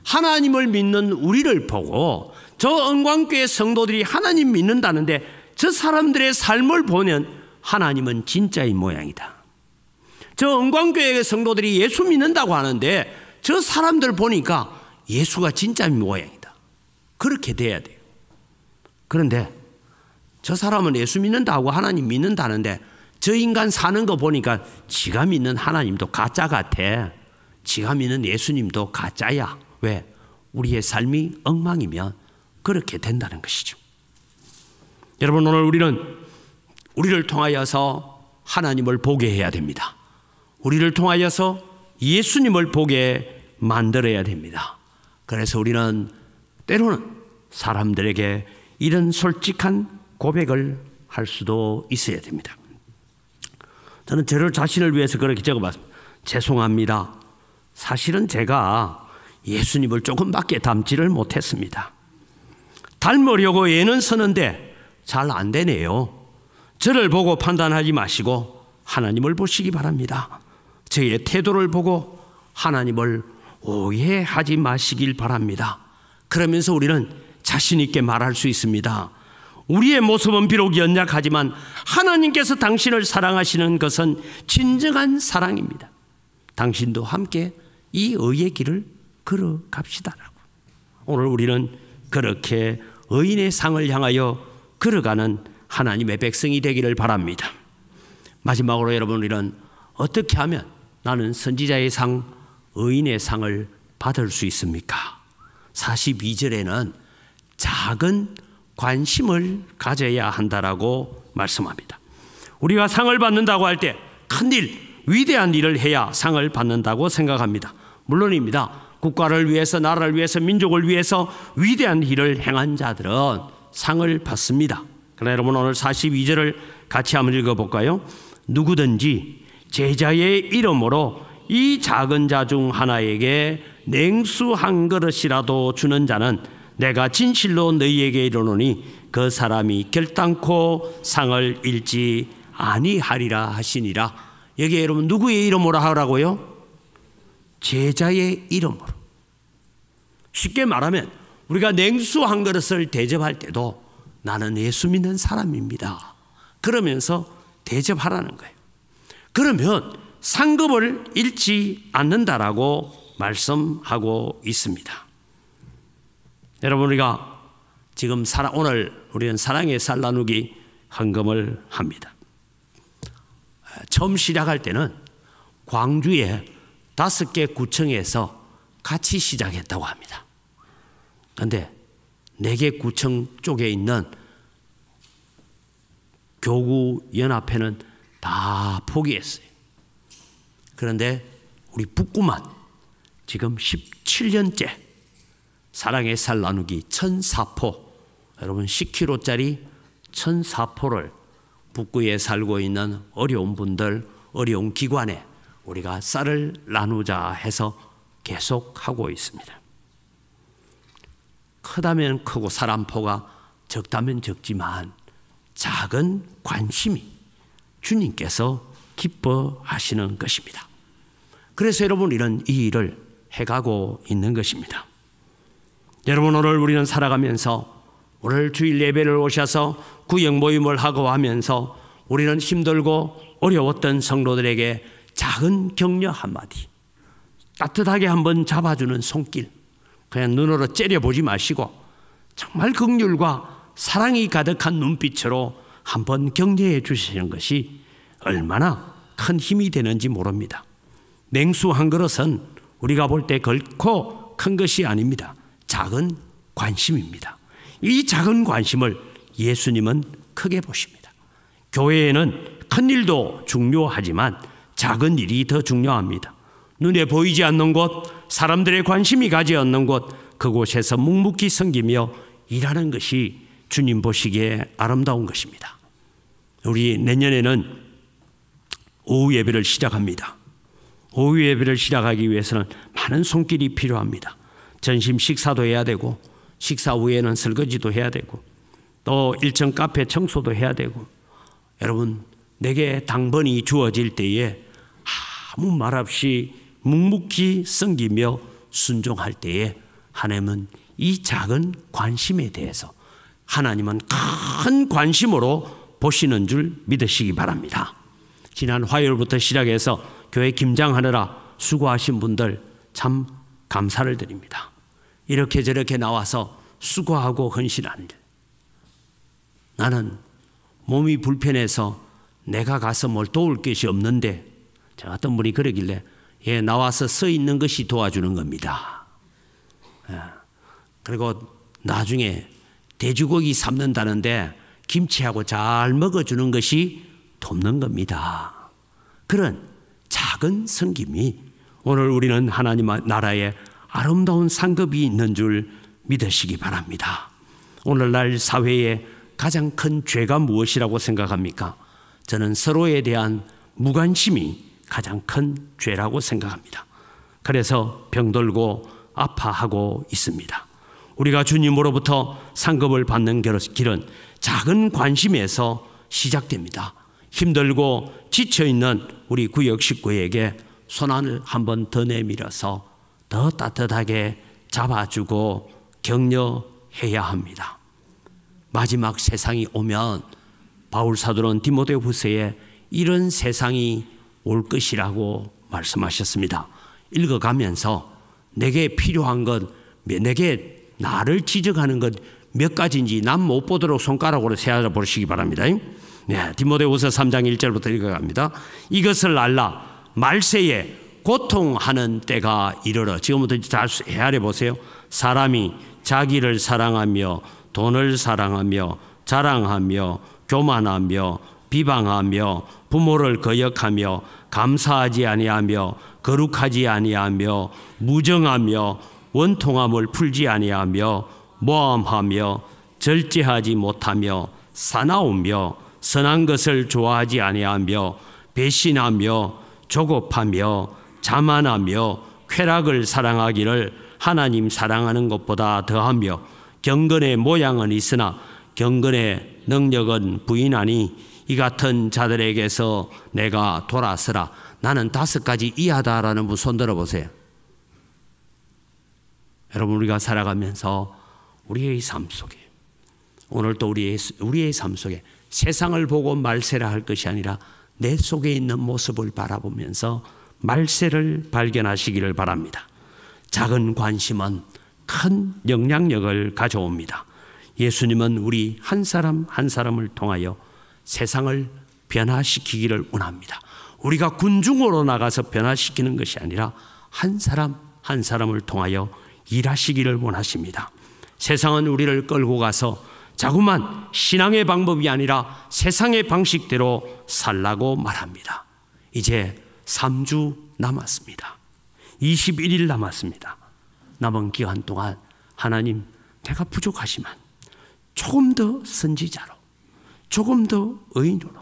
[SPEAKER 2] 하나님을 믿는 우리를 보고 저 은광교회 성도들이 하나님 믿는다는데 저 사람들의 삶을 보면 하나님은 진짜인 모양이다. 저 은광교회 성도들이 예수 믿는다고 하는데 저 사람들 보니까 예수가 진짜인 모양이다. 그렇게 돼야 돼요. 그런데 저 사람은 예수 믿는다고 하나님 믿는다는데 저 인간 사는 거 보니까 지가 믿는 하나님도 가짜 같아. 지가 믿는 예수님도 가짜야. 왜? 우리의 삶이 엉망이면 그렇게 된다는 것이죠. 여러분, 오늘 우리를 통하여서 하나님을 보게 해야 됩니다. 우리를 통하여서 예수님을 보게 만들어야 됩니다. 그래서 우리는 때로는 사람들에게 이런 솔직한 고백을 할 수도 있어야 됩니다. 저는 저를 자신을 위해서 그렇게 적어봤습니다. 죄송합니다. 사실은 제가 예수님을 조금밖에 닮지를 못했습니다. 닮으려고 애는 쓰는데 잘 안 되네요. 저를 보고 판단하지 마시고 하나님을 보시기 바랍니다. 저의 태도를 보고 하나님을 오해하지 마시길 바랍니다. 그러면서 우리는 자신 있게 말할 수 있습니다. 우리의 모습은 비록 연약하지만 하나님께서 당신을 사랑하시는 것은 진정한 사랑입니다. 당신도 함께 이 의의 길을 걸어갑시다라고. 오늘 우리는 그렇게 의인의 상을 향하여 걸어가는 하나님의 백성이 되기를 바랍니다. 마지막으로 여러분, 우리는 어떻게 하면 나는 선지자의 상, 의인의 상을 받을 수 있습니까? 42절에는 작은 관심을 가져야 한다라고 말씀합니다. 우리가 상을 받는다고 할 때 큰일, 위대한 일을 해야 상을 받는다고 생각합니다. 물론입니다. 국가를 위해서, 나라를 위해서, 민족을 위해서 위대한 일을 행한 자들은 상을 받습니다. 그러나 여러분, 오늘 42절을 같이 한번 읽어볼까요? 누구든지 제자의 이름으로 이 작은 자 중 하나에게 냉수 한 그릇이라도 주는 자는 내가 진실로 너희에게 이르노니 그 사람이 결단코 상을 잃지 아니하리라 하시니라. 여기에 여러분, 누구의 이름으로 하라고요? 제자의 이름으로. 쉽게 말하면 우리가 냉수 한 그릇을 대접할 때도 나는 예수 믿는 사람입니다, 그러면서 대접하라는 거예요. 그러면 상급을 잃지 않는다라고 말씀하고 있습니다. 여러분, 우리가 지금 오늘 우리는 사랑의 쌀 나누기 헌금을 합니다. 처음 시작할 때는 광주의 5개 구청에서 같이 시작했다고 합니다. 그런데 4개 구청 쪽에 있는 교구연합회는 다 포기했어요. 그런데 우리 북구만 지금 17년째 사랑의 쌀 나누기 1004포, 여러분 10kg짜리 1004포를 북구에 살고 있는 어려운 분들, 어려운 기관에 우리가 쌀을 나누자 해서 계속하고 있습니다. 크다면 크고 사람포가 적다면 적지만 작은 관심이 주님께서 기뻐하시는 것입니다. 그래서 여러분, 이런 이 일을 해가고 있는 것입니다. 여러분, 오늘 우리는 살아가면서 오늘 주일 예배를 오셔서 구역 모임을 하고 하면서 우리는 힘들고 어려웠던 성도들에게 작은 격려 한마디, 따뜻하게 한번 잡아주는 손길, 그냥 눈으로 째려보지 마시고 정말 긍휼과 사랑이 가득한 눈빛으로 한번 격려해 주시는 것이 얼마나 큰 힘이 되는지 모릅니다. 냉수 한 그릇은 우리가 볼 때 결코 큰 것이 아닙니다. 작은 관심입니다. 이 작은 관심을 예수님은 크게 보십니다. 교회에는 큰 일도 중요하지만 작은 일이 더 중요합니다. 눈에 보이지 않는 곳, 사람들의 관심이 가지 않는 곳, 그곳에서 묵묵히 섬기며 일하는 것이 주님 보시기에 아름다운 것입니다. 우리 내년에는 오후 예배를 시작합니다. 오후 예배를 시작하기 위해서는 많은 손길이 필요합니다. 전심 식사도 해야 되고, 식사 후에는 설거지도 해야 되고, 또 1층 카페 청소도 해야 되고, 여러분, 내게 당번이 주어질 때에 아무 말 없이 묵묵히 섬기며 순종할 때에 하나님은 이 작은 관심에 대해서 하나님은 큰 관심으로 보시는 줄 믿으시기 바랍니다. 지난 화요일부터 시작해서 교회 김장하느라 수고하신 분들 참 감사를 드립니다. 이렇게 저렇게 나와서 수고하고 헌신하는 일. 나는 몸이 불편해서 내가 가서 뭘 도울 것이 없는데, 제가 어떤 분이 그러길래 나와서 서 있는 것이 도와주는 겁니다. 그리고 나중에 돼지고기 삶는다는데 김치하고 잘 먹어주는 것이 돕는 겁니다. 그런 작은 섬김이 오늘 우리는 하나님 나라에 아름다운 상급이 있는 줄 믿으시기 바랍니다. 오늘날 사회의 가장 큰 죄가 무엇이라고 생각합니까? 저는 서로에 대한 무관심이 가장 큰 죄라고 생각합니다. 그래서 병들고 아파하고 있습니다. 우리가 주님으로부터 상급을 받는 길은 작은 관심에서 시작됩니다. 힘들고 지쳐있는 우리 구역 식구에게 손안을 한번 더 내밀어서 더 따뜻하게 잡아주고 격려해야 합니다. 마지막 세상이 오면 바울 사도는 디모데후서에 이런 세상이 올 것이라고 말씀하셨습니다. 읽어가면서 내게 필요한 것, 내게 나를 지적하는 것 몇 가지인지 남 못 보도록 손가락으로 세어 보시기 바랍니다. 네, 디모데후서 3장 1절부터 읽어갑니다. 이것을 알라 말세에 고통하는 때가 이르러. 지금부터 잘 헤아려 보세요. 사람이 자기를 사랑하며 돈을 사랑하며 자랑하며 교만하며 비방하며 부모를 거역하며 감사하지 아니하며 거룩하지 아니하며 무정하며 원통함을 풀지 아니하며 모함하며 절제하지 못하며 사나우며 선한 것을 좋아하지 아니하며 배신하며 조급하며 자만하며 쾌락을 사랑하기를 하나님 사랑하는 것보다 더하며 경건의 모양은 있으나 경건의 능력은 부인하니 이 같은 자들에게서 내가 돌아서라. 나는 5가지 이하다라는 분 손 들어보세요. 여러분, 우리가 살아가면서 우리의 삶 속에, 오늘도 우리의 삶 속에 세상을 보고 말세라 할 것이 아니라 내 속에 있는 모습을 바라보면서 말세를 발견하시기를 바랍니다. 작은 관심은 큰 영향력을 가져옵니다. 예수님은 우리 한 사람 한 사람을 통하여 세상을 변화시키기를 원합니다. 우리가 군중으로 나가서 변화시키는 것이 아니라 한 사람 한 사람을 통하여 일하시기를 원하십니다. 세상은 우리를 끌고 가서 자꾸만 신앙의 방법이 아니라 세상의 방식대로 살라고 말합니다. 이제 3주 남았습니다. 21일 남았습니다. 남은 기간 동안 하나님, 내가 부족하지만 조금 더 선지자로, 조금 더 의인으로,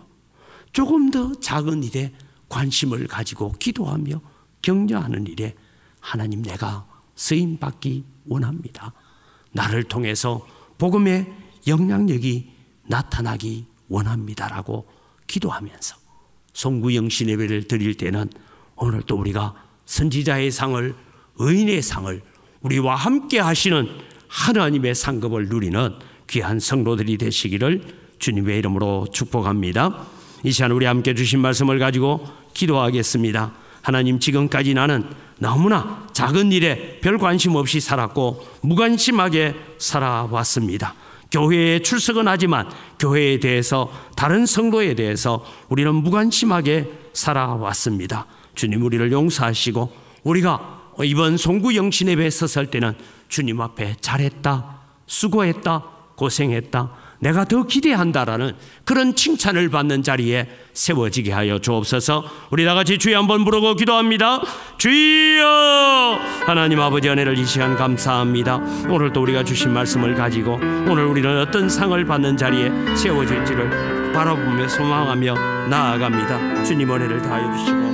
[SPEAKER 2] 조금 더 작은 일에 관심을 가지고 기도하며 격려하는 일에 하나님, 내가 쓰임받기 원합니다. 나를 통해서 복음의 영향력이 나타나기 원합니다라고 기도하면서 송구영신 예배를 드릴 때는 오늘도 우리가 선지자의 상을, 의인의 상을, 우리와 함께 하시는 하나님의 상급을 누리는 귀한 성도들이 되시기를 주님의 이름으로 축복합니다. 이 시간 우리 함께 주신 말씀을 가지고 기도하겠습니다. 하나님, 지금까지 나는 너무나 작은 일에 별 관심 없이 살았고 무관심하게 살아왔습니다. 교회에 출석은 하지만 교회에 대해서, 다른 성도에 대해서 우리는 무관심하게 살아왔습니다. 주님, 우리를 용서하시고 우리가 이번 송구영신 예배에 섰을 때는 주님 앞에 잘했다, 수고했다, 고생했다, 내가 더 기대한다라는 그런 칭찬을 받는 자리에 세워지게 하여 주옵소서. 우리 다 같이 주여 한번 부르고 기도합니다. 주여! 하나님 아버지, 은혜를 이 시간 감사합니다. 오늘도 우리가 주신 말씀을 가지고 오늘 우리는 어떤 상을 받는 자리에 세워질지를 바라보며 소망하며 나아갑니다. 주님, 은혜를 다하여 주시고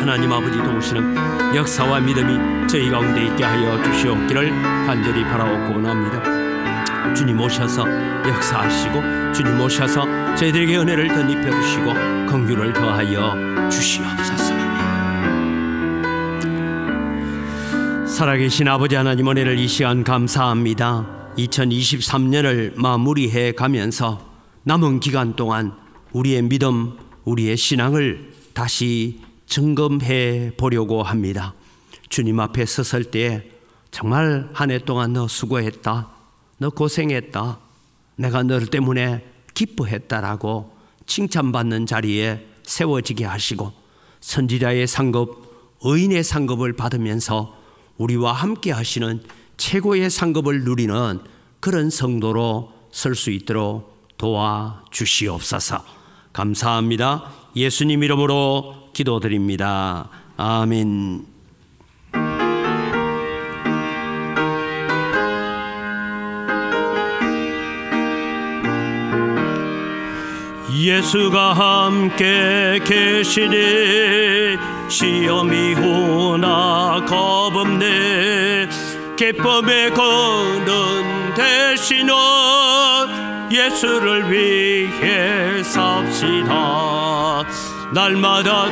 [SPEAKER 2] 하나님 아버지 도우시는 역사와 믿음이 저희 가운데 있게 하여 주시옵기를 간절히 바라옵고 원합니다. 주님 오셔서 역사하시고 주님 오셔서 저희들에게 은혜를 덧입혀 주시고 긍휼을 더하여 주시옵소서. 살아계신 아버지 하나님, 은혜를 이 시간 감사합니다. 2023년을 마무리해 가면서 남은 기간 동안 우리의 믿음, 우리의 신앙을 다시 점검해 보려고 합니다. 주님 앞에 섰을 때 정말 한 해 동안 너 수고했다, 너 고생했다, 내가 너 때문에 기뻐했다라고 칭찬받는 자리에 세워지게 하시고 선지자의 상급, 의인의 상급을 받으면서 우리와 함께 하시는 최고의 상급을 누리는 그런 성도로 설 수 있도록 도와주시옵소서. 감사합니다. 예수님 이름으로 기도드립니다. 아멘. 예수가 함께 계시니 시험이 오나 겁없네. 기쁨의 근원 되시는 예수를 위해 삽시다. 날마다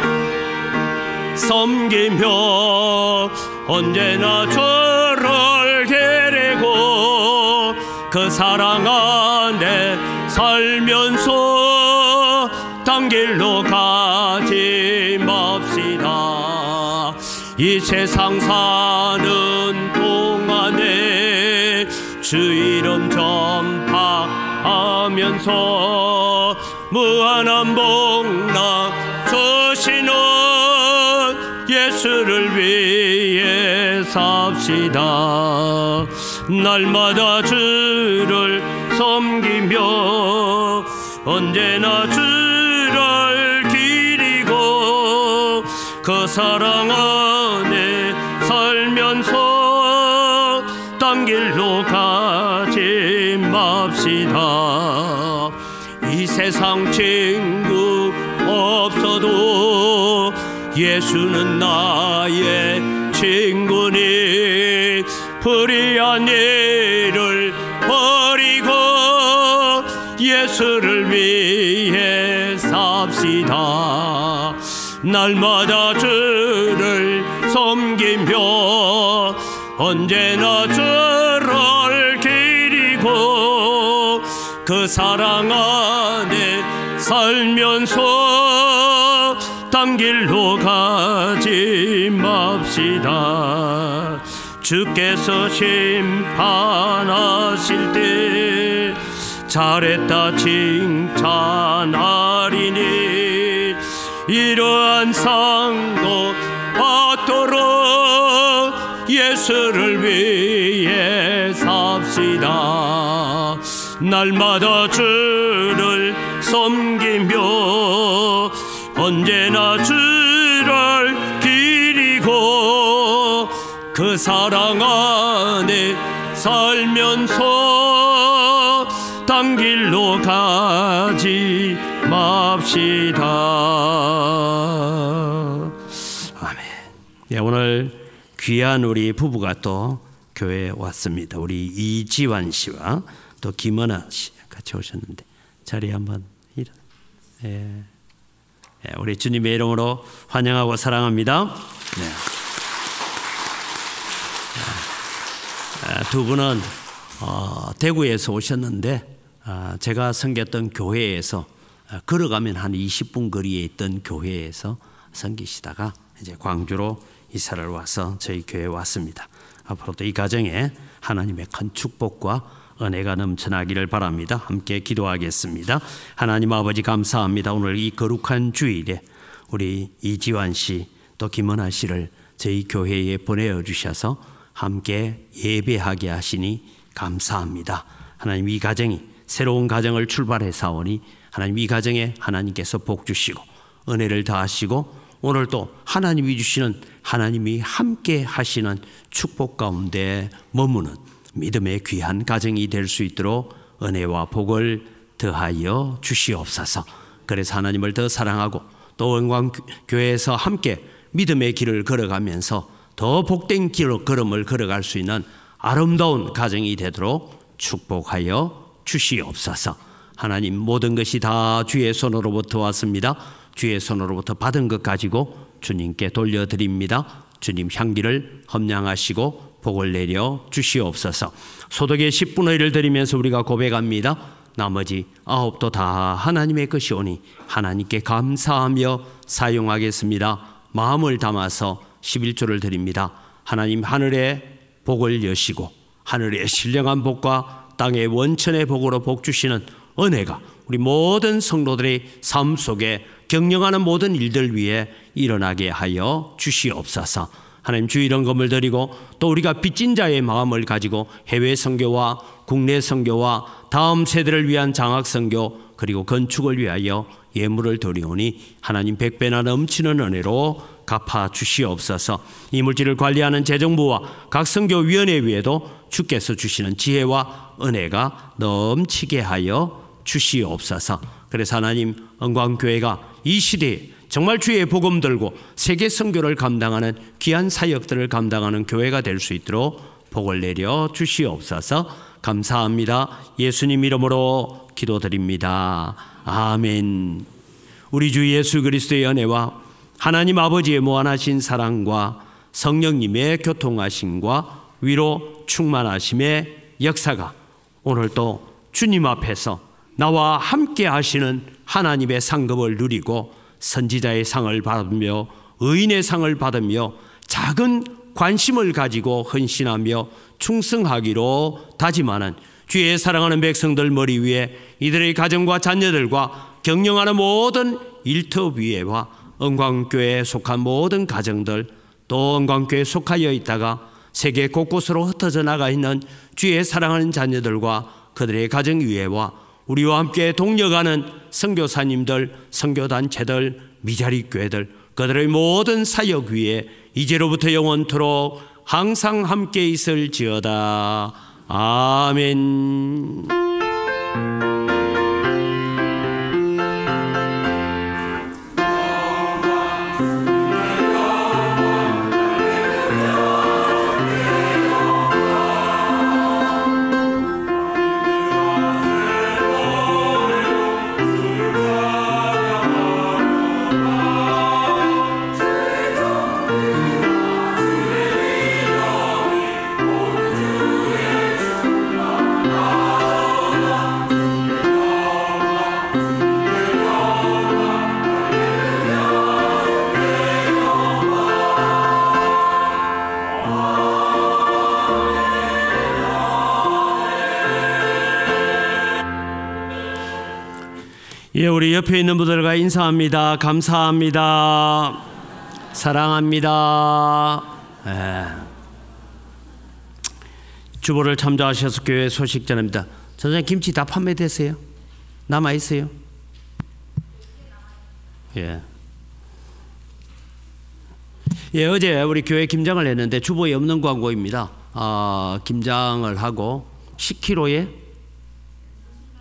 [SPEAKER 2] 섬기며 언제나 저를 데리고 그 사랑 안에 살면서 단 길로 가지 맙시다. 이 세상 사는 동안에 주 이름 전파하면서 무한한 복락 주시는 예수를 위해 삽시다. 날마다 주를 섬기며 언제나 주를 기리고 그 사랑 안에 살면서 딴 길로 가지 맙시다. 이 세상 친구 없어도 예수는 나의 친구니 불의한 일을 버리고 예수를 위해 삽시다. 날마다 주를 섬기며 언제나 주를 기리고 그 사랑 안에 살면서 딴 길로 가지 맙시다. 주께서 심판하실 때 잘했다 칭찬하리니 이러한 상도 받도록 예수를 위해 삽시다. 날마다 주를 섬기며 언제나 주를 기리고 그 사랑 안에 살면서 딴 길로 가지 맙시다. 아멘. 네, 오늘 귀한 우리 부부가 또 교회에 왔습니다. 우리 이지환 씨와 또 김은아 씨 같이 오셨는데 자리에 한번 우리 주님의 이름으로 환영하고 사랑합니다. 네. 두 분은 대구에서 오셨는데 제가 섬겼던 교회에서 걸어가면 한 20분 거리에 있던 교회에서 섬기시다가 이제 광주로 이사를 와서 저희 교회에 왔습니다. 앞으로도 이 가정에 하나님의 큰 축복과 은혜가 넘쳐나기를 바랍니다. 함께 기도하겠습니다. 하나님 아버지 감사합니다. 오늘 이 거룩한 주일에 우리 이지환 씨 또 김은아 씨를 저희 교회에 보내주셔서 함께 예배하게 하시니 감사합니다. 하나님 이 가정이 새로운 가정을 출발해 사오니 하나님 이 가정에 하나님께서 복 주시고 은혜를 더하시고 오늘 또 하나님이 주시는 하나님이 함께 하시는 축복 가운데 머무는 믿음의 귀한 가정이 될 수 있도록 은혜와 복을 더하여 주시옵소서. 그래서 하나님을 더 사랑하고 또 원광교회에서 함께 믿음의 길을 걸어가면서 더 복된 걸음을 걸어갈 수 있는 아름다운 가정이 되도록 축복하여 주시옵소서. 하나님 모든 것이 다 주의 손으로부터 왔습니다. 주의 손으로부터 받은 것 가지고 주님께 돌려드립니다. 주님 향기를 험량하시고 복을 내려 주시옵소서. 소득의 10분의 1을 드리면서 우리가 고백합니다. 나머지 9도 다 하나님의 것이오니 하나님께 감사하며 사용하겠습니다. 마음을 담아서 11조를 드립니다. 하나님 하늘의 복을 여시고 하늘의 신령한 복과 땅의 원천의 복으로 복 주시는 은혜가 우리 모든 성도들의 삶 속에 경영하는 모든 일들 위에 일어나게 하여 주시옵소서. 하나님 주일 헌금을 드리고 또 우리가 빚진 자의 마음을 가지고 해외 선교와 국내 선교와 다음 세대를 위한 장학 선교 그리고 건축을 위하여 예물을 드리오니 하나님 100배나 넘치는 은혜로 갚아 주시옵소서. 이 물질을 관리하는 재정부와 각 선교위원회 위에도 주께서 주시는 지혜와 은혜가 넘치게 하여 주시옵소서. 그래서 하나님 은광교회가 이 시대에 정말 주의 복음 들고 세계 선교를 감당하는 귀한 사역들을 감당하는 교회가 될 수 있도록 복을 내려 주시옵소서. 감사합니다. 예수님 이름으로 기도드립니다. 아멘. 우리 주 예수 그리스도의 은혜와 하나님 아버지의 무한하신 사랑과 성령님의 교통하심과 위로 충만하심의 역사가 오늘도 주님 앞에서 나와 함께 하시는 하나님의 상급을 누리고 선지자의 상을 받으며 의인의 상을 받으며 작은 관심을 가지고 헌신하며 충성하기로 다짐하는 주의 사랑하는 백성들 머리 위에 이들의 가정과 자녀들과 경영하는 모든 일터위에와 은광교회에 속한 모든 가정들 또 은광교회에 속하여 있다가 세계 곳곳으로 흩어져 나가 있는 주의 사랑하는 자녀들과 그들의 가정 위에와 우리와 함께 동력하는 선교사님들, 선교단체들, 미자리 교회들 그들의 모든 사역 위에 이제로부터 영원토록 항상 함께 있을지어다. 아멘. 예, 우리 옆에 있는 분들과 인사합니다. 감사합니다. 사랑합니다. 주보를 참조하셔서 교회 소식 전합니다. 전장님 김치 다 판매됐어요? 남아 있어요? 예. 예, 어제 우리 교회 김장을 했는데 주보에 없는 광고입니다. 김장을 하고 10kg에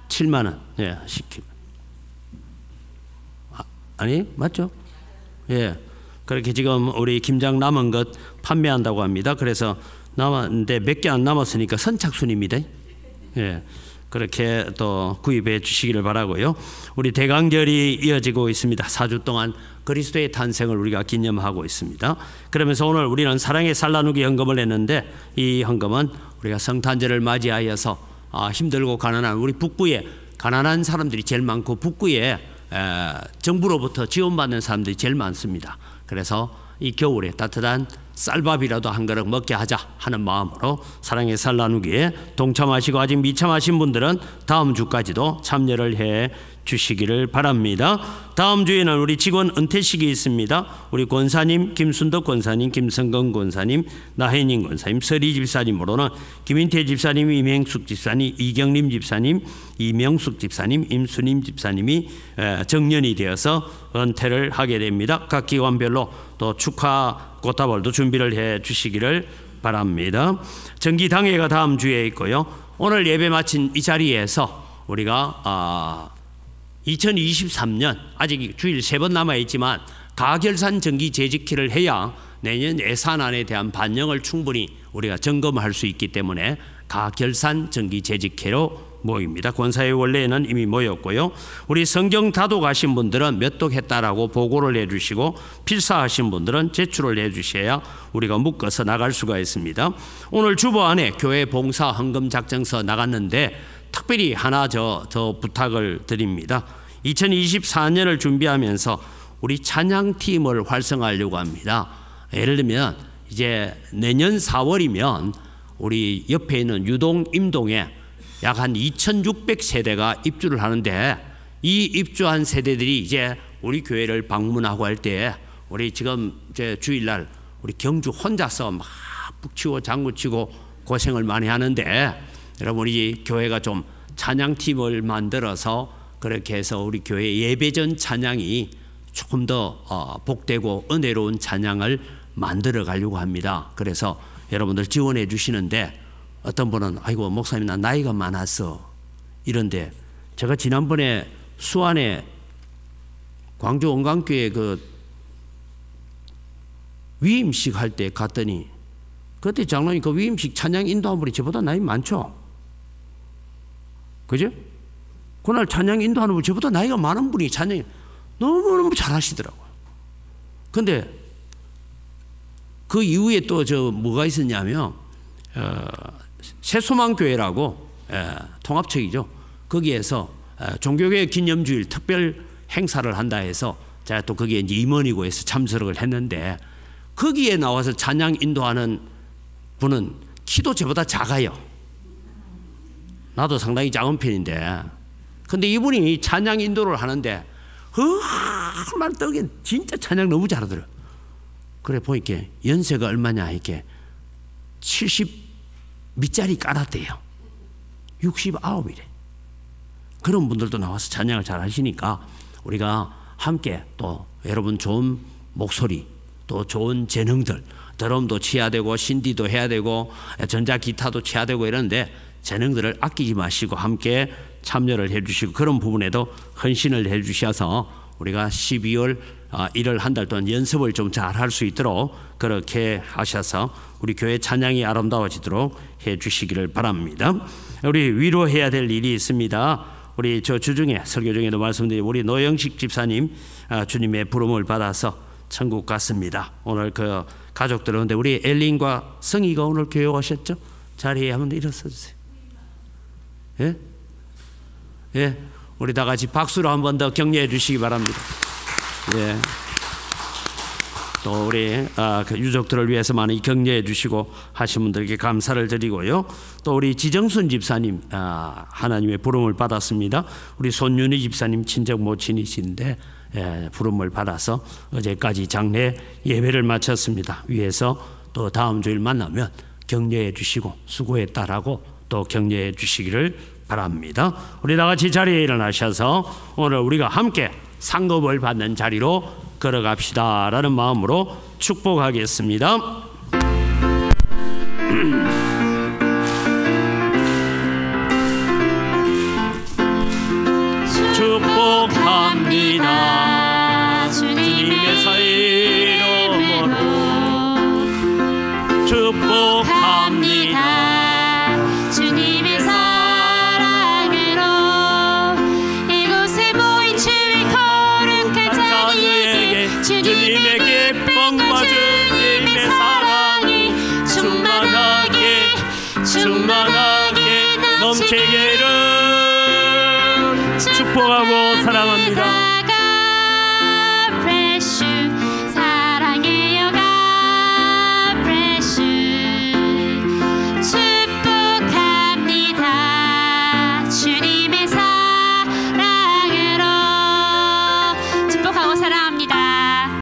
[SPEAKER 2] 7만 원. 예, 10kg. 아니 맞죠? 예, 그렇게 지금 우리 김장 남은 것 판매한다고 합니다. 그래서 남았는데 몇 개 안 남았으니까 선착순입니다. 예, 그렇게 또 구입해 주시기를 바라고요. 우리 대강절이 이어지고 있습니다. 4주 동안 그리스도의 탄생을 우리가 기념하고 있습니다. 그러면서 오늘 우리는 사랑의 살 나누기 헌금을 했는데 이 헌금은 우리가 성탄절을 맞이하여서 힘들고 가난한 우리 북구에 가난한 사람들이 제일 많고 북구에 정부로부터 지원받는 사람들이 제일 많습니다. 그래서 이 겨울에 따뜻한 쌀밥이라도 한 그릇 먹게 하자 하는 마음으로 사랑의 살 나누기에 동참하시고 아직 미참하신 분들은 다음 주까지도 참여를 해 주시기를 바랍니다. 다음 주에는 우리 직원 은퇴식이 있습니다. 우리 권사님, 김순덕 권사님, 김성건 권사님, 나혜님 권사님, 서리 집사님으로는 김인태 집사님, 임행숙 집사님, 이경림 집사님, 이명숙 집사님, 임수님 집사님이 정년이 되어서 은퇴를 하게 됩니다. 각 기관별로 또 축하 꽃다발도 준비를 해 주시기를 바랍니다. 정기당회가 다음 주에 있고요. 오늘 예배 마친 이 자리에서 우리가 2023년 아직 주일 3번 남아있지만 가결산 정기 재직회를 해야 내년 예산안에 대한 반영을 충분히 우리가 점검할 수 있기 때문에 가결산 정기 재직회로 모입니다. 권사회 원래는 이미 모였고요. 우리 성경 다독하신 분들은 몇 독했다라고 보고를 해주시고 필사하신 분들은 제출을 해주셔야 우리가 묶어서 나갈 수가 있습니다. 오늘 주보 안에 교회 봉사 헌금 작정서 나갔는데 특별히 하나 더 부탁을 드립니다. 2024년을 준비하면서 우리 찬양팀을 활성화하려고 합니다. 예를 들면 이제 내년 4월이면 우리 옆에 있는 유동 임동에 약 한 2,600세대가 입주를 하는데 이 입주한 세대들이 이제 우리 교회를 방문하고 할 때 우리 지금 이제 주일날 우리 경주 혼자서 막 북치고 장구치고 고생을 많이 하는데, 여러분 우리 교회가 좀 찬양팀을 만들어서 그렇게 해서 우리 교회 예배전 찬양이 조금 더 복되고 은혜로운 찬양을 만들어 가려고 합니다. 그래서 여러분들 지원해 주시는데, 어떤 분은 아이고 목사님 나 나이가 많았어 이런데, 제가 지난번에 수안에 광주 원광교회 그 위임식 할 때 갔더니, 그때 장로님 그 위임식 찬양 인도한 분이 저보다 나이 많죠? 그죠? 그날 찬양 인도하는 분 저보다 나이가 많은 분이 찬양 너무너무 잘하시더라고요. 근데 그 이후에 또 저 뭐가 있었냐면 새소망교회라고 통합책이죠. 거기에서 종교교회 기념주일 특별 행사를 한다 해서 제가 또 거기에 이제 임원이고 해서 참석을 했는데, 거기에 나와서 찬양 인도하는 분은 키도 저보다 작아요. 나도 상당히 작은 편인데, 근데 이분이 찬양 인도를 하는데 정말 떡이 진짜 찬양 너무 잘하더라고요. 그래 보니까 연세가 얼마냐 이렇게 70 밑자리 깔았대요. 69이래. 그런 분들도 나와서 찬양을 잘 하시니까 우리가 함께 또 여러분 좋은 목소리 또 좋은 재능들, 드럼도 쳐야 되고 신디도 해야 되고 전자기타도 쳐야 되고 이러는데, 재능들을 아끼지 마시고 함께 참여를 해 주시고 그런 부분에도 헌신을 해 주셔서 우리가 12월 1월 한 달 동안 연습을 좀 잘 할 수 있도록 그렇게 하셔서 우리 교회 찬양이 아름다워지도록 해 주시기를 바랍니다. 우리 위로해야 될 일이 있습니다. 우리 저 주중에 설교 중에도 말씀드린 우리 노영식 집사님 주님의 부름을 받아서 천국 갔습니다. 오늘 그 가족들 오는데 우리 엘린과 성희가 오늘 교회 오셨죠? 자리에 한번 일어서 주세요. 예? 예, 우리 다 같이 박수로 한 번 더 격려해 주시기 바랍니다. 예. 또 우리 그 유족들을 위해서 많이 격려해 주시고 하신 분들께 감사를 드리고요. 또 우리 지정순 집사님 하나님의 부름을 받았습니다. 우리 손윤희 집사님 친정 모친이신데 부름을 받아서 어제까지 장례 예배를 마쳤습니다. 위에서 또 다음 주일 만나면 격려해 주시고 수고했다라고 또 격려해 주시기를 바랍니다. 우리 다 같이 자리에 일어나셔서 오늘 우리가 함께 상급을 받는 자리로 걸어갑시다 라는 마음으로 축복하겠습니다. 축복합니다. 주님의 이름으로 축복합니다.
[SPEAKER 3] 주님의 사랑으로 이곳에 모인 주의 거룩한 자녀에게 주님의 기쁨과 주님의 사랑이 충만하게
[SPEAKER 2] 넘치기를 축복하고 사랑합니다.
[SPEAKER 3] 축복하고 사랑합니다.